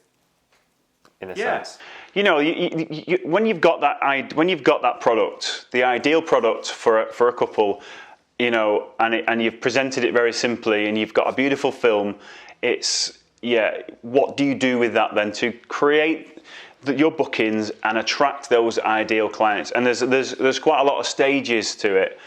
in a sense. When you've got that product, the ideal product for a couple, and you've presented it very simply, and you've got a beautiful film, what do you do with that then to create your bookings and attract those ideal clients? And there's quite a lot of stages to it,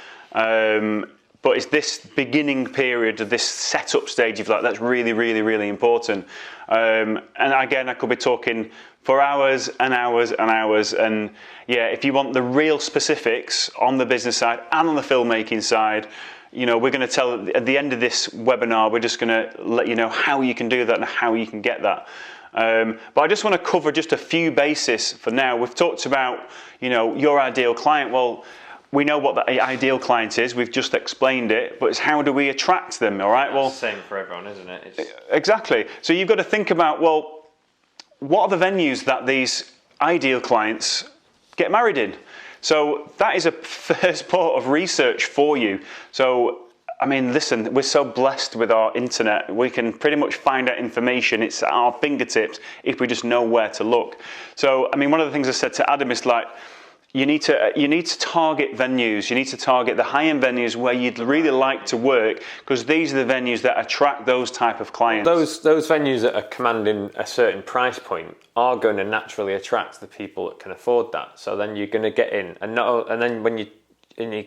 but it's this beginning period, this setup stage, if you like, that's really, really, really important. And again, I could be talking for hours and hours and hours. And if you want the real specifics on the business side and on the filmmaking side, we're going to tell at the end of this webinar, we're just going to let you know how you can do that and how you can get that. But I just want to cover just a few bases for now. We've talked about, your ideal client. Well, we know what the ideal client is. We've just explained it, but it's how do we attract them, all right? Well, same for everyone, isn't it? Exactly. So you've got to think about, well, what are the venues that these ideal clients get married in? So that is a first part of research for you. So, listen, we're so blessed with our internet. We can pretty much find out information. It's at our fingertips if we just know where to look. So, one of the things I said to Adam is you need to target venues. You need to target the high-end venues where you'd really like to work, because these are the venues that attract those type of clients. Those venues that are commanding a certain price point are going to naturally attract the people that can afford that. So then you're going to get in, and then when you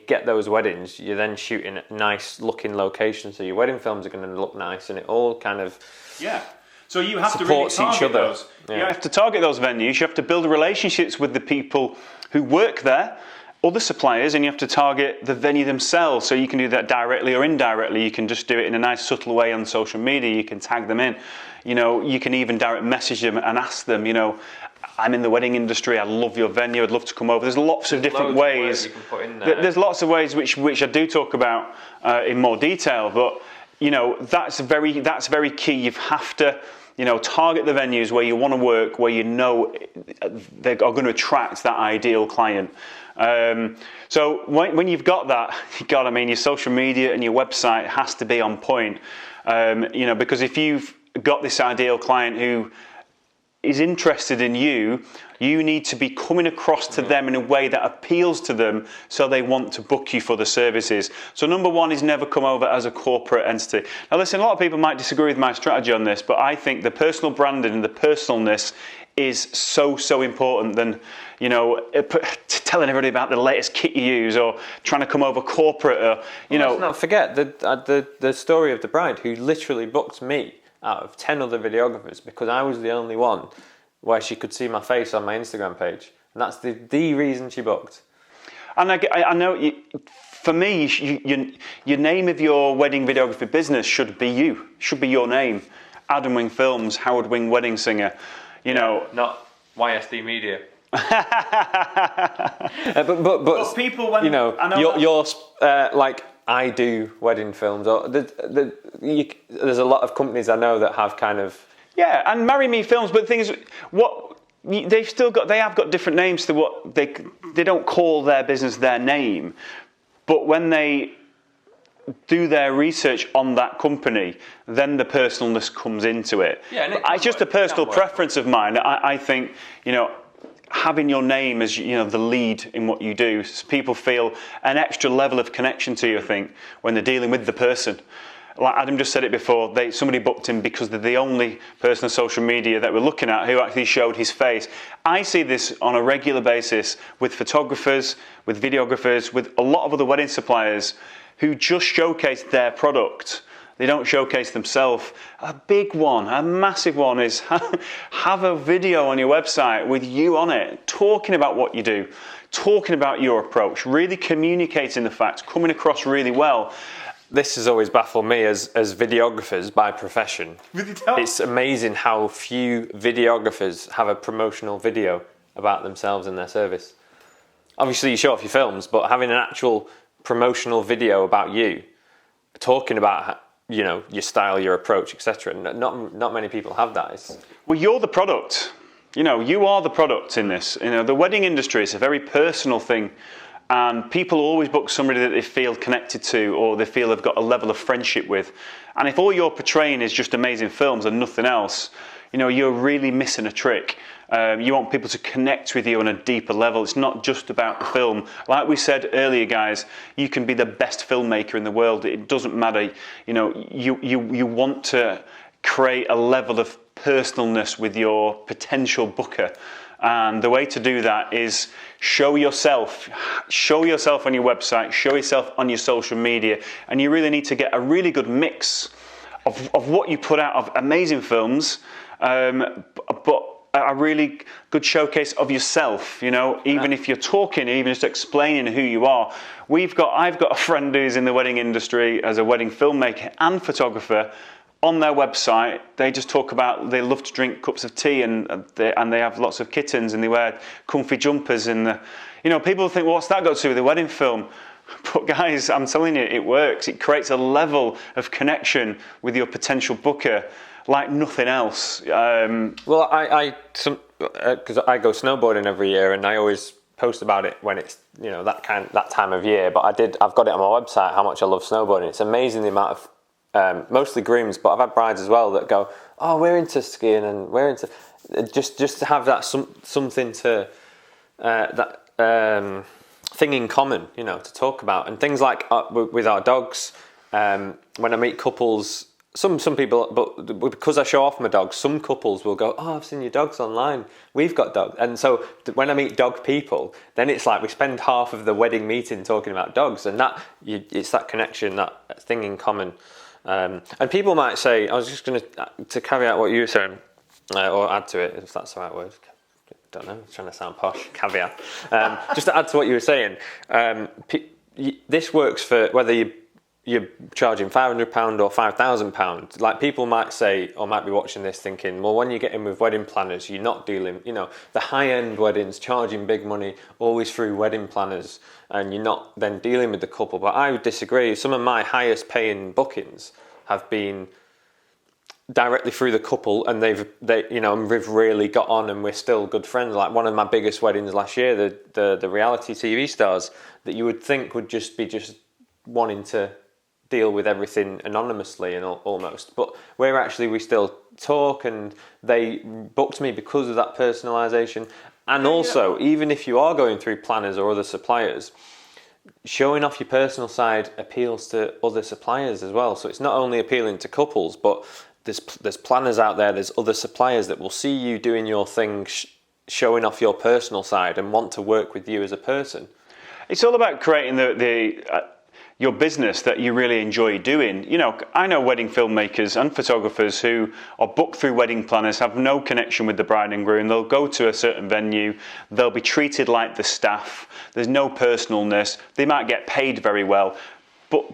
get those weddings, you're then shooting at nice looking locations. So your wedding films are going to look nice, and it all kind of So you have to really target those. You have to target those venues. You have to build relationships with the people who work there, other suppliers, and you have to target the venue themselves. So you can do that directly or indirectly. You can just do it in a nice subtle way on social media. You can tag them in. You can even direct message them and ask them, I'm in the wedding industry. I love your venue. I'd love to come over. There's lots of different ways. You can put in there. There's lots of ways which I do talk about in more detail. But that's very key. You have to target the venues where you want to work, where they are going to attract that ideal client. So when you've got that, your social media and your website has to be on point. Because if you've got this ideal client who is interested in you, you need to be coming across to them in a way that appeals to them, so they want to book you for the services. So number one is never come over as a corporate entity. Now listen, a lot of people might disagree with my strategy on this, but I think the personal branding and the personalness is so important. Then, telling everybody about the latest kit you use, or trying to come over corporate, or Let's not forget the story of the bride who literally booked me out of 10 other videographers because I was the only one where she could see my face on my Instagram page, and that's the reason she booked. And I know, for me, your name of your wedding videography business should be you. Should be your name. Adam Wing Films, Howard Wing Wedding Singer. Not YSD Media. but people, when you're like I do wedding films. Or there's a lot of companies I know that have kind of and Marry Me Films. But the thing is, they have got different names to what they don't call their business their name, but when they do their research on that company, then the personalness comes into it. It's just a personal preference of mine. I think, having your name as the lead in what you do, so people feel an extra level of connection to you, I think, when they're dealing with the person. Like Adam just said it before, somebody booked him because they're the only person on social media that we're looking at who actually showed his face. I see this on a regular basis with photographers, with videographers, with a lot of other wedding suppliers who just showcase their product. They don't showcase themselves. A big one, a massive one is have a video on your website with you on it, talking about what you do, talking about your approach, really communicating the facts, coming across really well. This has always baffled me as videographers by profession. It's amazing how few videographers have a promotional video about themselves and their service. Obviously you show off your films, but having an actual promotional video about you, talking about your style, your approach, etc. Not many people have that. Well, you're the product. You are the product in this. The wedding industry is a very personal thing. And people always book somebody that they feel connected to, or they feel they've got a level of friendship with. And if all you're portraying is just amazing films and nothing else, you're really missing a trick. You want people to connect with you on a deeper level. It's not just about the film. Like we said earlier, guys, you can be the best filmmaker in the world. It doesn't matter. You want to create a level of personalness with your potential booker. And the way to do that is show yourself on your website, show yourself on your social media, and you really need to get a really good mix of what you put out of amazing films, but a really good showcase of yourself, even if you're talking, even just explaining who you are. I've got a friend who's in the wedding industry as a wedding filmmaker and photographer. On their website, they just talk about they love to drink cups of tea and they have lots of kittens and they wear comfy jumpers and people think, well, what's that got to do with the wedding film? But guys, I'm telling you, it works. It creates a level of connection with your potential booker like nothing else. Well, because I go snowboarding every year and I always post about it when it's that time of year. But I've got it on my website how much I love snowboarding. It's amazing the amount of mostly grooms, but I've had brides as well that go, oh, we're into skiing and we're into just to have that something to thing in common, to talk about, and things like with our dogs. When I meet couples, some people, but because I show off my dogs, some couples will go, oh, I've seen your dogs online. We've got dogs, and so when I meet dog people, then it's like we spend half of the wedding meeting talking about dogs, and it's that connection, that thing in common. And people might say, I was just going to carry out what you were saying, or add to it, if that's the right word. I don't know, I'm trying to sound posh, caveat. Just to add to what you were saying, this works for whether you're charging £500 or £5,000. Like people might say, or might be watching this thinking, well, when you get in with wedding planners, you're not dealing, the high-end weddings, charging big money, always through wedding planners, and you're not then dealing with the couple. But I would disagree. Some of my highest paying bookings have been directly through the couple, and we've really got on, and we're still good friends. Like one of my biggest weddings last year, the reality TV stars that you would think would just wanting to deal with everything anonymously and almost, but we still talk, and they booked me because of that personalisation. And also, even if you are going through planners or other suppliers, showing off your personal side appeals to other suppliers as well. So it's not only appealing to couples, but there's planners out there, there's other suppliers that will see you doing your thing showing off your personal side and want to work with you as a person. It's all about creating your business that you really enjoy doing. You know, I know wedding filmmakers and photographers who are booked through wedding planners, have no connection with the bride and groom. They'll go to a certain venue, they'll be treated like the staff, there's no personalness, they might get paid very well. But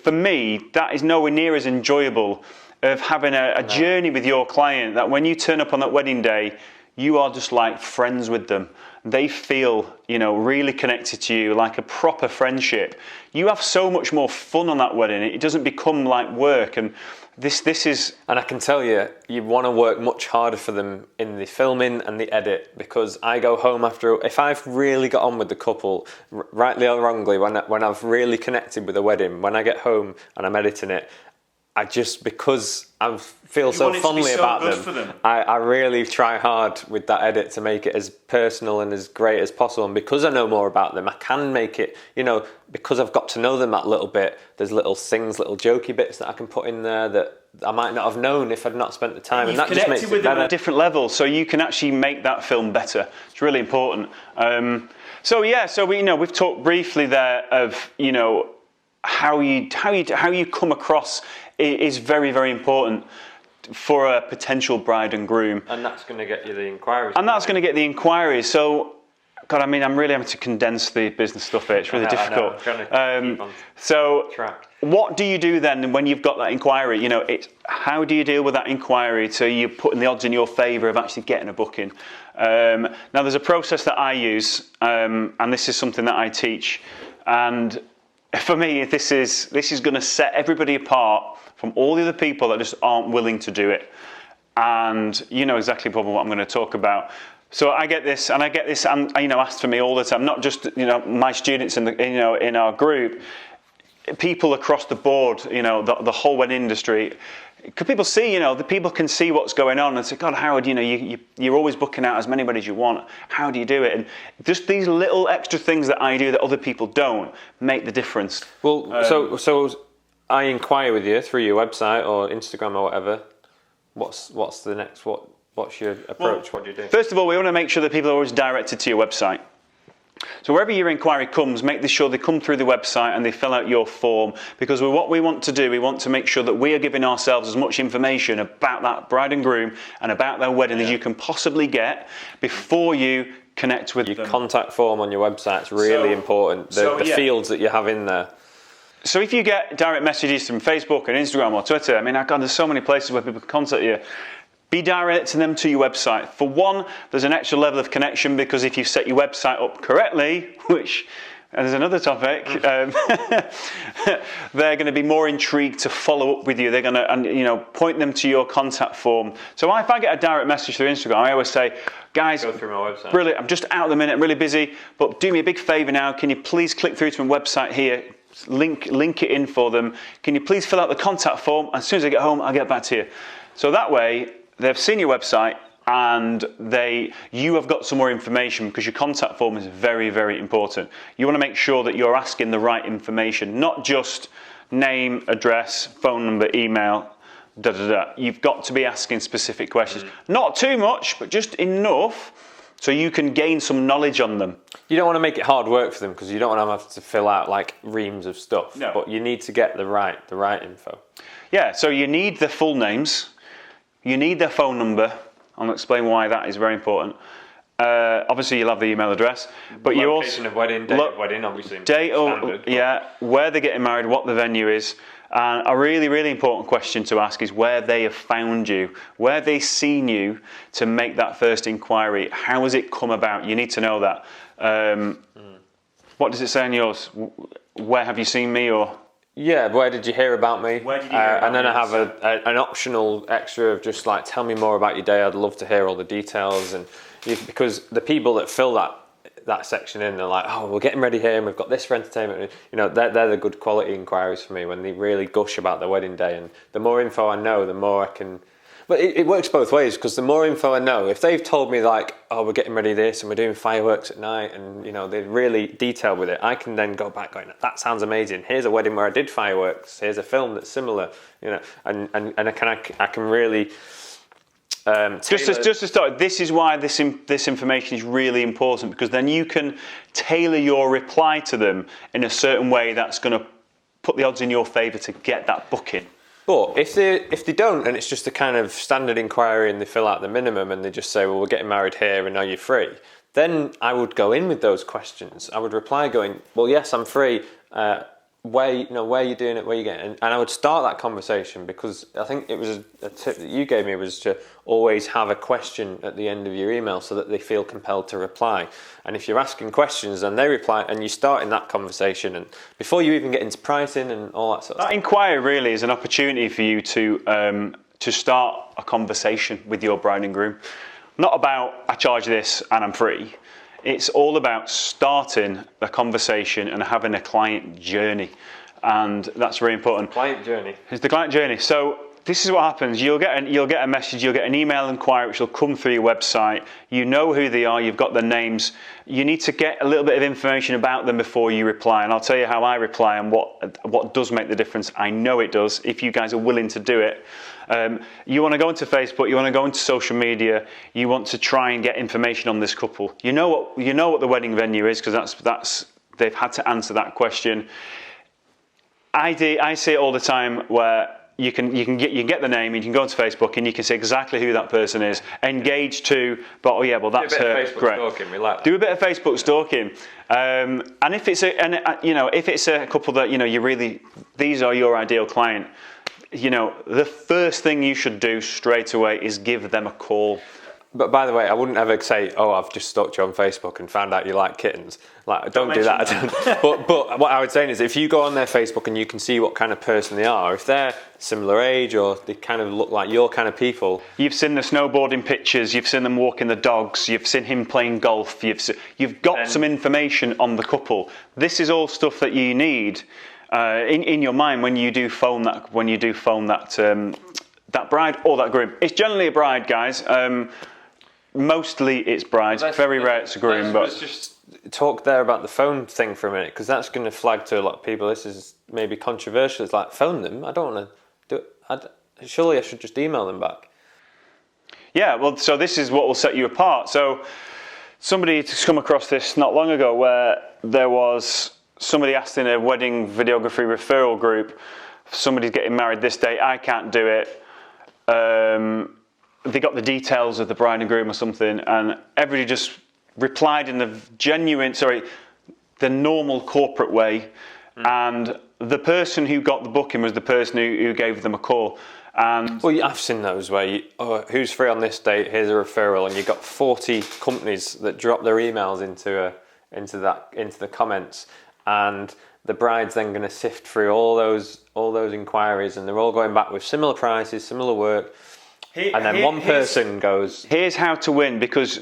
for me, that is nowhere near as enjoyable of having a journey with your client, that when you turn up on that wedding day, you are just like friends with them. They feel, you know, really connected to you, like a proper friendship. You have so much more fun on that wedding. It doesn't become like work. And this is... And I can tell you, you want to work much harder for them in the filming and the edit, because I go home after, if I've really got on with the couple, rightly or wrongly, when I've really connected with the wedding, when I get home and I'm editing it, because I feel so fondly about them, I really try hard with that edit to make it as personal and as great as possible. And because I know more about them, I can make it, you know, because I've got to know them that little bit, there's little things, little jokey bits that I can put in there that I might not have known if I'd not spent the time. And that just makes it better. Them at a different level, so you can actually make that film better. It's really important. So we've talked briefly there of, you know, how you come across is very, very important for a potential bride and groom. And that's going to get you the inquiries. So, God, I mean, I'm really having to condense the business stuff here. It's really difficult. I'm trying to keep on track. What do you do then when you've got that inquiry? You know, how do you deal with that inquiry so you're putting the odds in your favour of actually getting a booking? Now, there's a process that I use, and this is something that I teach. And for me, this is going to set everybody apart from all the other people that just aren't willing to do it. And you know exactly probably what I'm going to talk about. So I get this, and you know, asked for me all the time. Not just, you know, my students in our group, people across the board. You know, the whole wedding industry. Because people see, you know, the people can see what's going on and say, God, Howard, you know, you're always booking out as many weddings as you want. How do you do it? And just these little extra things that I do that other people don't make the difference. Well, so I inquire with you through your website or Instagram or whatever. What's the next? What's your approach? What do you do? First of all, we want to make sure that people are always directed to your website. So wherever your inquiry comes, make sure they come through the website and they fill out your form, because what we want to do, we want to make sure that we are giving ourselves as much information about that bride and groom and about their wedding as you can possibly get before you connect with them. Your contact form on your website is really important, the fields that you have in there. So if you get direct messages from Facebook and Instagram or Twitter, I mean, God, there's so many places where people can contact you. Be directing them to your website. For one, there's an extra level of connection, because if you set your website up correctly, which, and there's another topic, they're going to be more intrigued to follow up with you. They're going to, point them to your contact form. So if I get a direct message through Instagram, I always say, guys, go through my website. Brilliant, I'm just out at the minute, I'm really busy, but do me a big favour now. Can you please click through to my website here? Link it in for them. Can you please fill out the contact form? As soon as I get home, I'll get back to you. So that way, they've seen your website and you have got some more information, because your contact form is very, very important. You want to make sure that you're asking the right information, not just name, address, phone number, email, You've got to be asking specific questions. Not too much, but just enough so you can gain some knowledge on them. You don't want to make it hard work for them, because you don't want to have to fill out like reams of stuff. No. But you need to get the right info. Yeah, so you need their full names. You need their phone number. I'll explain why that is very important. Obviously, you'll have the email address, but you also location of wedding, date of wedding, obviously. Where they're getting married, what the venue is, and a really, really important question to ask is where they have found you, where they've seen you to make that first inquiry. How has it come about? You need to know that. What does it say on yours? Where have you seen me, or? Yeah, where did you hear about me? Where did you hear about me? And then I have an optional extra of just like, tell me more about your day. I'd love to hear all the details. And because the people that fill that section in, they're like, oh, we're getting ready here and we've got this for entertainment. You know, they're the good quality inquiries for me, when they really gush about their wedding day. And the more info I know, the more I can... But it works both ways, because the more info I know, if they've told me like, oh, we're getting ready this and we're doing fireworks at night, and you know, they're really detailed with it, I can then go back going, that sounds amazing. Here's a wedding where I did fireworks. Here's a film that's similar, you know, and I can really Just to start, this is why this information is really important, because then you can tailor your reply to them in a certain way that's going to put the odds in your favour to get that booking. But if they don't, and it's just a kind of standard inquiry and they fill out the minimum and they just say, well, we're getting married here and are you free? Then I would go in with those questions. I would reply going, well, yes, I'm free. Where are you doing it? Where are you getting? And I would start that conversation, because I think it was a tip that you gave me was to always have a question at the end of your email so that they feel compelled to reply. And if you're asking questions and they reply, and you start in that conversation, and before you even get into pricing and all that sort of stuff. That inquiry really is an opportunity for you to start a conversation with your bride and groom. Not about, I charge this and I'm free. It's all about starting a conversation and having a client journey, and that's very important. Client journey. It's the client journey. So this is what happens. You'll get a message. You'll get an email inquiry which will come through your website. You know who they are. You've got their names. You need to get a little bit of information about them before you reply. And I'll tell you how I reply and what does make the difference. I know it does. If you guys are willing to do it. You want to go into Facebook, you want to go into social media, you want to try and get information on this couple. You know what the wedding venue is, because that's they've had to answer that question. I see it all the time where you can get the name, you can go onto Facebook and you can see exactly who that person is. Engaged to, but that's her. Do a bit of Facebook stalking. We like that. Do a bit of Facebook stalking, and if it's a couple that these are your ideal client. The first thing you should do straight away is give them a call. But by the way, I wouldn't ever say, "Oh, I've just stalked you on Facebook and found out you like kittens." Like, don't do that. But what I would say is, if you go on their Facebook and you can see what kind of person they are, if they're similar age or they kind of look like your kind of people, you've seen the snowboarding pictures, you've seen them walking the dogs, you've seen him playing golf, you've got some information on the couple. This is all stuff that you need. In your mind when you do phone that that bride or that groom. It's generally a bride, guys. Mostly it's brides. Very rare it's a groom. But let's just talk there about the phone thing for a minute, because that's going to flag to a lot of people. This is maybe controversial. It's like, phone them. I don't want to do it. Surely I should just email them back. Yeah. Well, so this is what will set you apart. So somebody has come across this not long ago where there was. Somebody asked in a wedding videography referral group, somebody's getting married this day, I can't do it. They got the details of the bride and groom or something, and everybody just replied in the normal corporate way. And the person who got the booking was the person who gave them a call. And well, I've seen those where who's free on this date, here's a referral, and you've got 40 companies that drop their emails into the comments. And the bride's then going to sift through all those inquiries, and they're all going back with similar prices, similar work. And then one person goes, here's how to win, because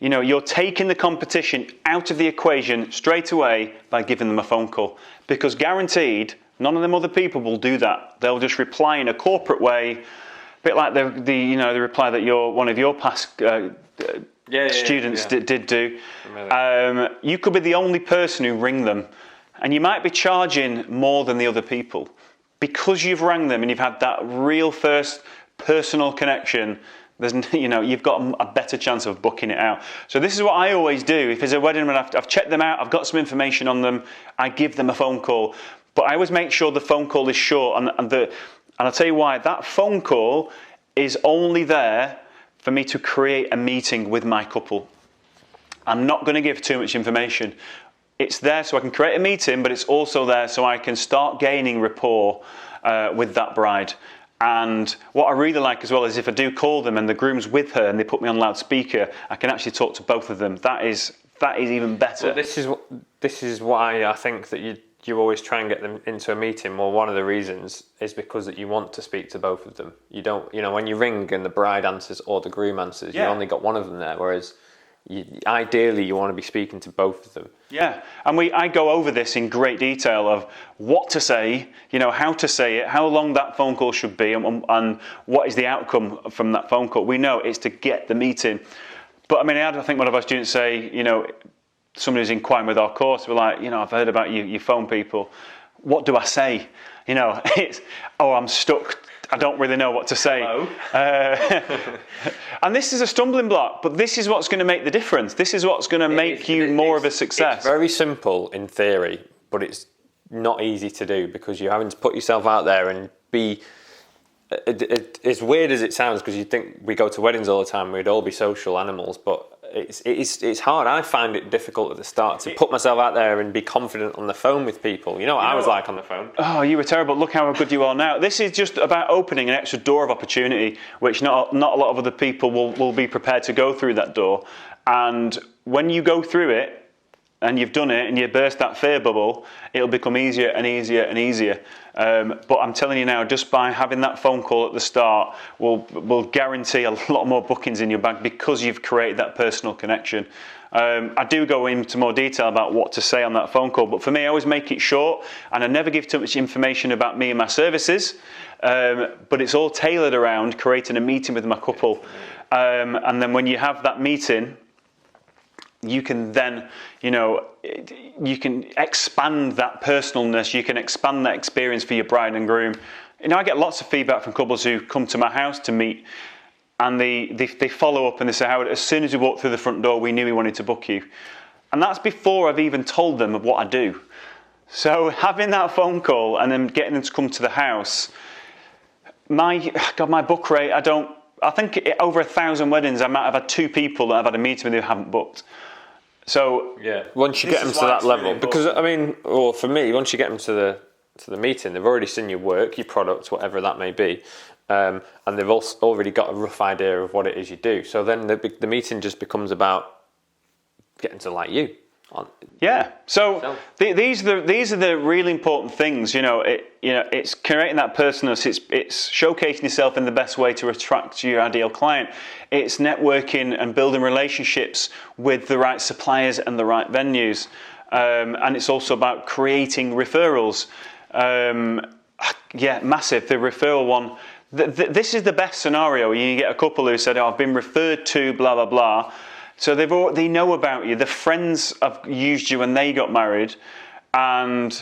you're taking the competition out of the equation straight away by giving them a phone call, because guaranteed none of them other people will do that. They'll just reply in a corporate way, a bit like the reply that one of your past students did do. You could be the only person who ring them, and you might be charging more than the other people because you've rang them and you've had that real first personal connection. You've got a better chance of booking it out. So this is what I always do. If there's a wedding and I've checked them out, I've got some information on them, I give them a phone call. But I always make sure the phone call is short, and I'll tell you why. That phone call is only there for me to create a meeting with my couple. I'm not going to give too much information. It's there so I can create a meeting, but it's also there so I can start gaining rapport with that bride. And what I really like as well is if I do call them and the groom's with her and they put me on loudspeaker, I can actually talk to both of them. That is even better. Well, this is why I think that you always try and get them into a meeting. Well, one of the reasons is because that you want to speak to both of them. You don't, when you ring and the bride answers or the groom answers, you only got one of them there, whereas ideally you want to be speaking to both of them. Yeah, and I go over this in great detail of what to say, how to say it, how long that phone call should be, and what is the outcome from that phone call. We know it's to get the meeting. But I had, I think one of our students say, somebody who's inquiring with our course, we're like, I've heard about you phone people. what do I say? You know, it's, oh, I'm stuck. I don't really know what to say. And this is a stumbling block, but this is what's going to make the difference. This is what's going to make you more of a success. It's very simple in theory, but it's not easy to do because you're having to put yourself out there and be... As weird as it sounds, because you'd think we go to weddings all the time, we'd all be social animals, but it's hard. I find it difficult at the start to put myself out there and be confident on the phone with people. You know what I was like on the phone? Oh, you were terrible. Look how good you are now. This is just about opening an extra door of opportunity, which not a lot of other people will be prepared to go through that door. And when you go through it, and you've done it, and you burst that fear bubble, it'll become easier and easier and easier. But I'm telling you now, just by having that phone call at the start will guarantee a lot more bookings in your bag because you've created that personal connection. I do go into more detail about what to say on that phone call, but for me, I always make it short, and I never give too much information about me and my services, but it's all tailored around creating a meeting with my couple. And then when you have that meeting, you can then, you can expand that personalness, you can expand that experience for your bride and groom. I get lots of feedback from couples who come to my house to meet, and they follow up and they say, Howard, as soon as we walked through the front door, we knew we wanted to book you. And that's before I've even told them of what I do. So having that phone call and then getting them to come to the house, my book rate, I think over 1,000 weddings, I might have had 2 people that I've had a meeting with who haven't booked. So yeah, once you get them to that level, because I mean, or for me, once you get them to the meeting, they've already seen your work, your product, whatever that may be, and they've also already got a rough idea of what it is you do. So then the meeting just becomes about getting to like you. Yeah. So these are the really important things. It's creating that personalness. It's showcasing yourself in the best way to attract your ideal client. It's networking and building relationships with the right suppliers and the right venues. And it's also about creating referrals. Massive. The referral one. This is the best scenario. You get a couple who said, I've been referred to blah, blah, blah. So they know about you. The friends have used you when they got married, and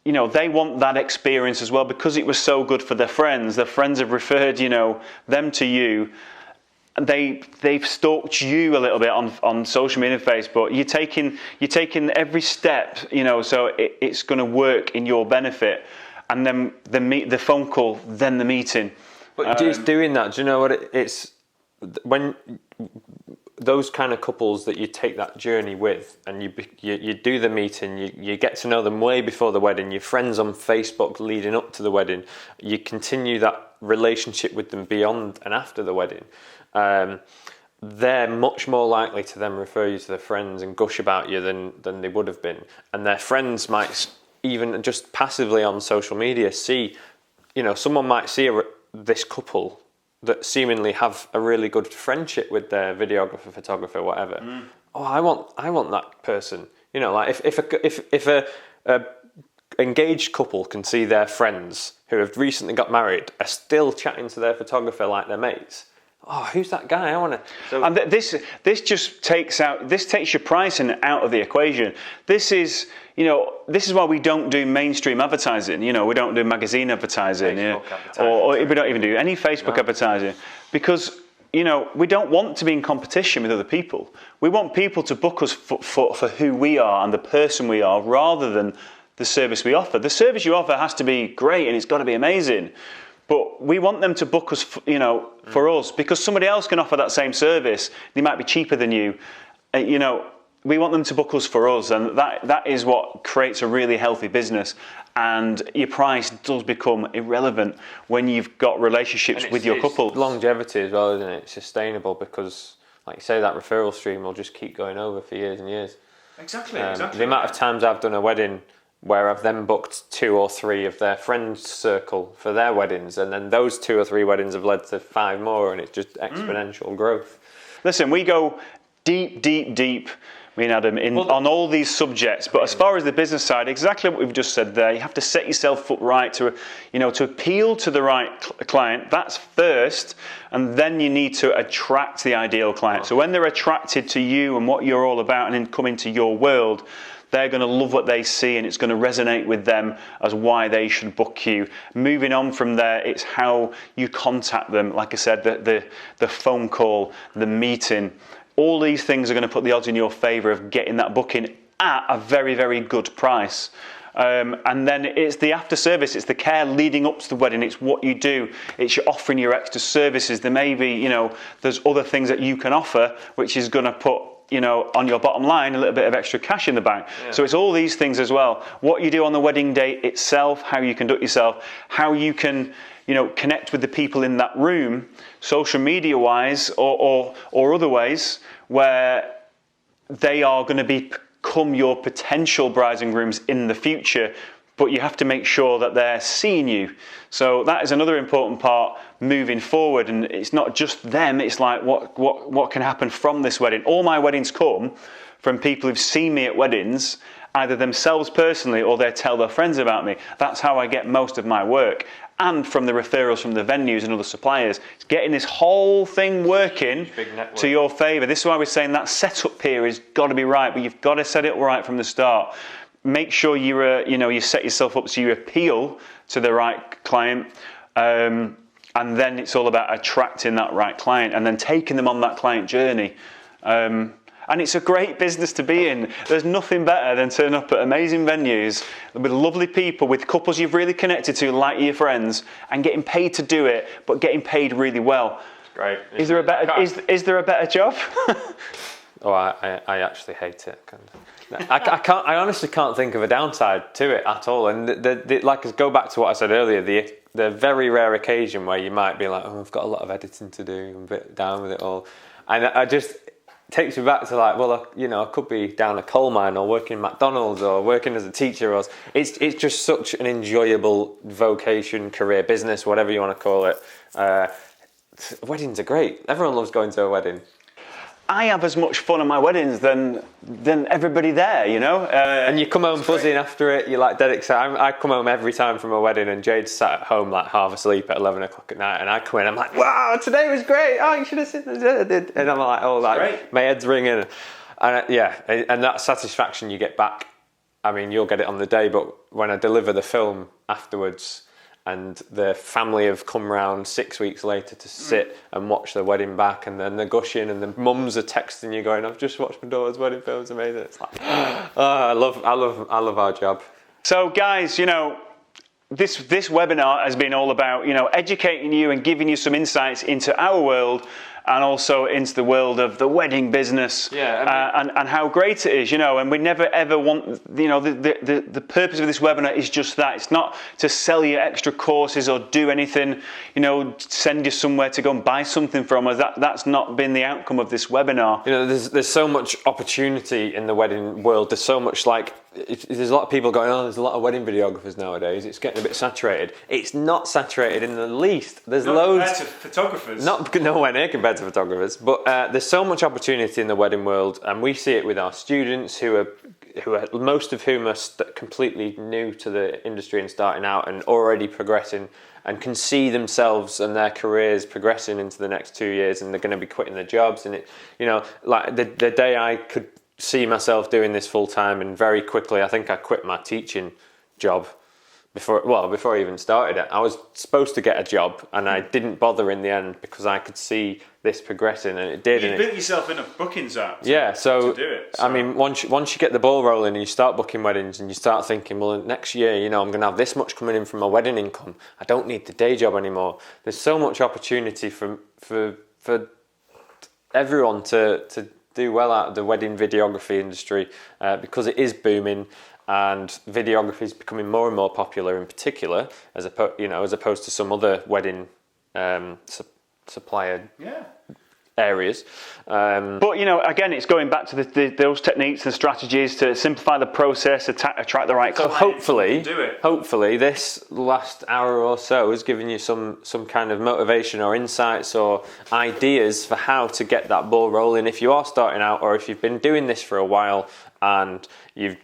they want that experience as well because it was so good for their friends. Their friends have referred them to you, and they've stalked you a little bit on social media, Facebook. You're taking every step, so it's going to work in your benefit, and then the phone call, then the meeting. But just doing that, do you know what it's when. Those kind of couples that you take that journey with, and you do the meeting, you get to know them way before the wedding, your friends on Facebook leading up to the wedding, you continue that relationship with them beyond and after the wedding. They're much more likely to then refer you to their friends and gush about you than they would have been. And their friends might even just passively on social media see, someone might see this couple that seemingly have a really good friendship with their videographer, photographer, whatever. Oh, I want that person. Like if a engaged couple can see their friends who have recently got married are still chatting to their photographer like their mates. Oh, who's that guy? I want to. So, and this just takes your pricing out of the equation. This is why we don't do mainstream advertising. We don't do magazine advertising, or we don't even do any Facebook advertising, because we don't want to be in competition with other people. We want people to book us for who we are and the person we are, rather than the service we offer. The service you offer has to be great and it's got to be amazing. But we want them to book us, for us, because somebody else can offer that same service. They might be cheaper than you. We want them to book us for us, and that is what creates a really healthy business. And your price does become irrelevant when you've got relationships with your couple. Longevity as well, isn't it? It's sustainable because, like you say, that referral stream will just keep going over for years and years. Exactly. The amount of times I've done a wedding where I've then booked 2 or 3 of their friends' circle for their weddings, and then those 2 or 3 weddings have led to 5 more, and it's just exponential growth. Listen, we go deep, deep, deep me and Adam, on all these subjects. But as far as the business side, exactly what we've just said there, you have to set yourself up right to appeal to the right client. That's first, and then you need to attract the ideal client. So when they're attracted to you and what you're all about and then come into your world, they're going to love what they see, and it's going to resonate with them as why they should book you. Moving on from there, it's how you contact them. Like I said, the phone call, the meeting, all these things are going to put the odds in your favour of getting that booking at a very, very good price. And then it's the after service, it's the care leading up to the wedding, it's what you do, it's your offering your extra services. There may be, there's other things that you can offer, which is going to put, on your bottom line, a little bit of extra cash in the bank. Yeah. So it's all these things as well. What you do on the wedding day itself, how you conduct yourself, how you can, connect with the people in that room, social media wise or other ways, where they are going to become your potential brides and grooms in the future, but you have to make sure that they're seeing you. So that is another important part moving forward. And it's not just them, it's like what can happen from this wedding. All my weddings come from people who've seen me at weddings, either themselves personally or they tell their friends about me. That's how I get most of my work. And from the referrals from the venues and other suppliers. It's getting this whole thing working to your favour. This is why we're saying that setup here has got to be right, but you've got to set it right from the start. Make sure you set yourself up so you appeal to the right client, and then it's all about attracting that right client and then taking them on that client journey. And it's a great business to be in. There's nothing better than turning up at amazing venues with lovely people, with couples you've really connected to, like your friends, and getting paid to do it, but getting paid really well. Great. Is there a better job? Oh, I actually hate it. I honestly can't think of a downside to it at all. And go back to what I said earlier, the very rare occasion where you might be like, oh, I've got a lot of editing to do, I'm a bit down with it all. And I just takes me back to like, well, I could be down a coal mine or working in McDonald's or working as a teacher. Or it's just such an enjoyable vocation, career, business, whatever you want to call it. Weddings are great. Everyone loves going to a wedding. I have as much fun at my weddings than everybody there, and you come home buzzing after it. You're like dead excited. I come home every time from a wedding, and Jade's sat at home like half asleep at 11 o'clock at night, and I come in. I'm like, wow, today was great. Oh, you should have seen this. And I'm like, oh, like my head's ringing, and and that satisfaction you get back. I mean, you'll get it on the day, but when I deliver the film afterwards. And the family have come round 6 weeks later to sit and watch the wedding back, and then they're gushing, and the mums are texting you going, "I've just watched my daughter's wedding film. It's amazing." It's like, I love our job. So, guys, this webinar has been all about educating you and giving you some insights into our world. And also into the world of the wedding business, and how great it is, and we never ever want, the purpose of this webinar is just that. It's not to sell you extra courses or do anything, send you somewhere to go and buy something from us. That's not been the outcome of this webinar. There's so much opportunity in the wedding world. There's so much there's a lot of people going, oh, there's a lot of wedding videographers nowadays. It's getting a bit saturated. It's not saturated in the least. There's loads. Compared to photographers. Nowhere near compared to photographers. But there's so much opportunity in the wedding world, and we see it with our students who are most of whom are completely new to the industry and starting out and already progressing and can see themselves and their careers progressing into the next 2 years, and they're going to be quitting their jobs. And the day I could see myself doing this full time, and very quickly I think I quit my teaching job before I even started it. I was supposed to get a job, and I didn't bother in the end because I could see this progressing, and it did. You built yourself in a bookings app to do it. So. I mean, once you get the ball rolling and you start booking weddings and you start thinking, well, next year, I'm going to have this much coming in from my wedding income. I don't need the day job anymore. There's so much opportunity for everyone to do well out of the wedding videography industry because it is booming, and videography is becoming more and more popular, in particular as opposed to some other wedding supplier areas. But, you know, again, it's going back to those techniques and strategies to simplify the process, attract the right client. Hopefully this last hour or so has given you some kind of motivation or insights or ideas for how to get that ball rolling if you are starting out, or if you've been doing this for a while and your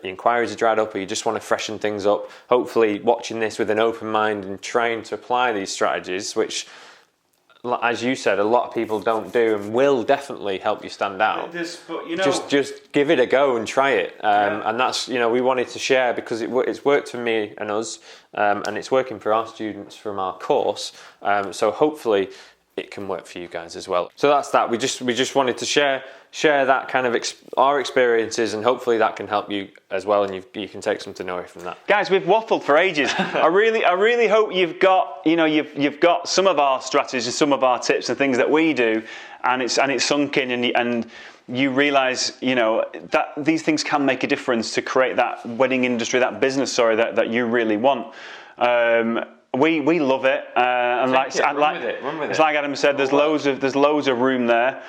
inquiries are dried up, or you just want to freshen things up. Hopefully watching this with an open mind and trying to apply these strategies, which, as you said, a lot of people don't do, and will definitely help you stand out. But, you know, just give it a go and try it. And that's, you know, we wanted to share because it's worked for me and us, and it's working for our students from our course. So hopefully it can work for you guys as well. So that's that. We just wanted to share that kind of our experiences, and hopefully that can help you as well, and you can take something away from that. Guys, we've waffled for ages. I really hope you've got some of our strategies, some of our tips and things that we do, and it's sunk in, and you realise, you know, that these things can make a difference to create that wedding industry, that business, that you really want. We love it, and run with it. It's like Adam said. There's loads of room there.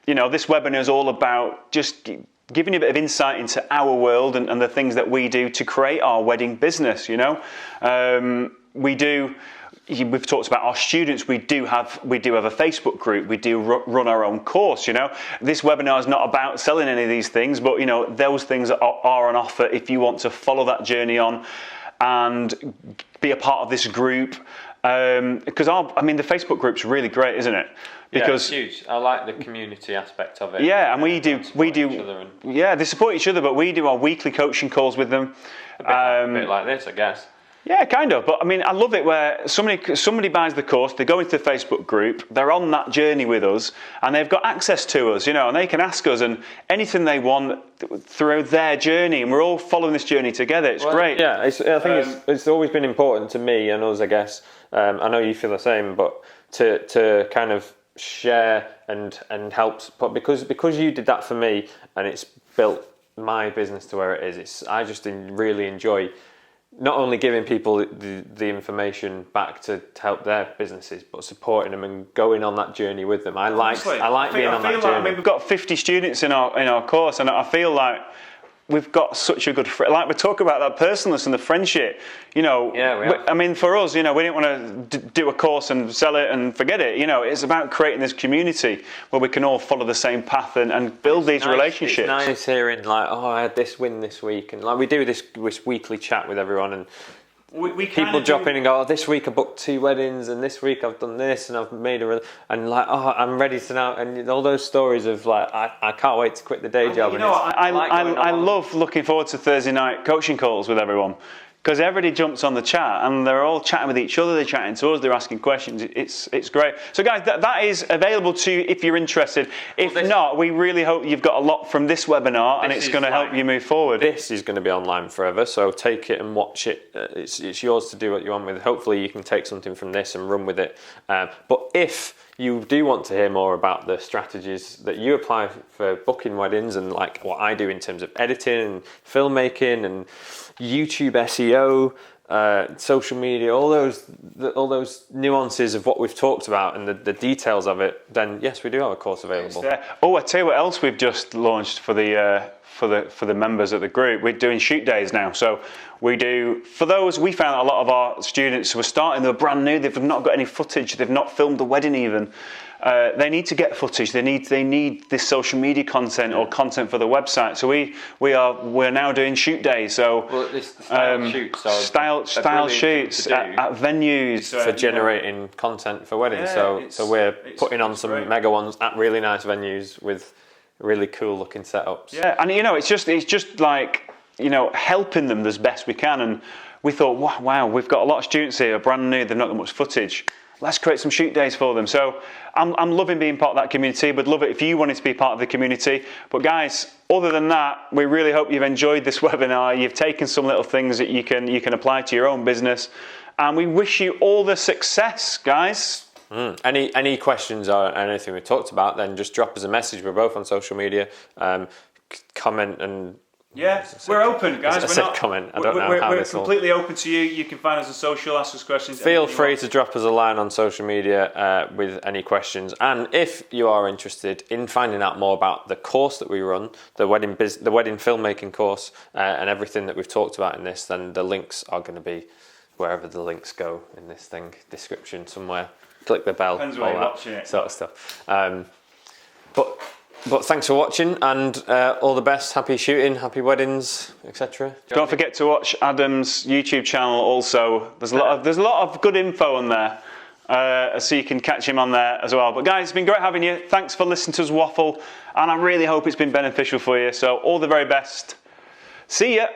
You know, this webinar is all about just giving you a bit of insight into our world and the things that we do to create our wedding business. You know, we've talked about our students. We do have a Facebook group. We do run our own course. You know, this webinar is not about selling any of these things, but you know, those things are on offer if you want to follow that journey on and be a part of this group. Because the Facebook group's really great, isn't it? Because it's huge. I like the community aspect of it. Yeah, and we do. Yeah, they support each other, but we do our weekly coaching calls with them. A bit like this, I guess. Yeah, kind of. But I mean, I love it where somebody buys the course, they go into the Facebook group, they're on that journey with us, and they've got access to us, you know, and they can ask us and anything they want through their journey, and we're all following this journey together. It's great. Yeah, I think it's always been important to me and us, I guess. I know you feel the same, but to kind of share and help, but because you did that for me, and it's built my business to where it is. I just really enjoy not only giving people the information back to help their businesses, but supporting them and going on that journey with them. I like being on that journey. I mean, we've got 50 students in our course, and I feel like we've got such a good like we talk about that personalness and the friendship, you know. I mean, for us, you know, we didn't want to do a course and sell it and forget it. You know, it's about creating this community where we can all follow the same path and build these relationships. It's nice hearing like, oh, I had this win this week, and like we do this weekly chat with everyone, and we people drop in and go, oh, this week I booked 2 weddings, and this week I've done this, and I've made and like, oh, I'm ready to now, and all those stories of like, I can't wait to quit the day job. You know, I love looking forward to Thursday night coaching calls with everyone, because everybody jumps on the chat and they're all chatting with each other, they're chatting to us, they're asking questions. It's great. So guys, that is available to you if you're interested. If not, we really hope you've got a lot from this webinar, and it's going to help you move forward. This is going to be online forever, so take it and watch it. It's yours to do what you want with. Hopefully you can take something from this and run with it. But if you do want to hear more about the strategies that you apply for booking weddings, and like what I do in terms of editing and filmmaking and YouTube SEO, social media, all those nuances of what we've talked about and the details of it, then yes, we do have a course available. Oh, I tell you what else we've just launched for the members of the group. We're doing shoot days now. So we do, for those, we found a lot of our students who are starting, they're brand new, they've not got any footage, they've not filmed the wedding even. They need to get footage. They need this social media content or content for the website. So we're now doing shoot days. So style shoots at venues for generating content for weddings. So we're putting on some mega ones at really nice venues with really cool looking setups. Yeah, and you know, it's just like, you know, helping them as best we can. And we thought, wow, we've got a lot of students here, brand new, they've not got much footage. Let's create some shoot days for them. So I'm loving being part of that community. Would love it if you wanted to be part of the community. But guys, other than that, we really hope you've enjoyed this webinar. You've taken some little things that you can apply to your own business. And we wish you all the success, guys. Any questions or anything we talked about, then just drop us a message. We're both on social media. Comment and Yeah, we're open, guys. It's a sad comment. I don't know how we're this will... completely open to you. You can find us on social, ask us questions. Feel free to drop us a line on social media with any questions. And if you are interested in finding out more about the course that we run, the wedding filmmaking course, and everything that we've talked about in this, then the links are going to be wherever the links go in this thing, description somewhere. Click the bell, Depends all where you're that watching it. sort of stuff. But thanks for watching, and all the best. Happy shooting, happy weddings, etc. Don't forget to watch Adam's YouTube channel. Also, there's a lot of good info on there, so you can catch him on there as well. But guys, it's been great having you. Thanks for listening to us waffle, and I really hope it's been beneficial for you. So all the very best. See ya.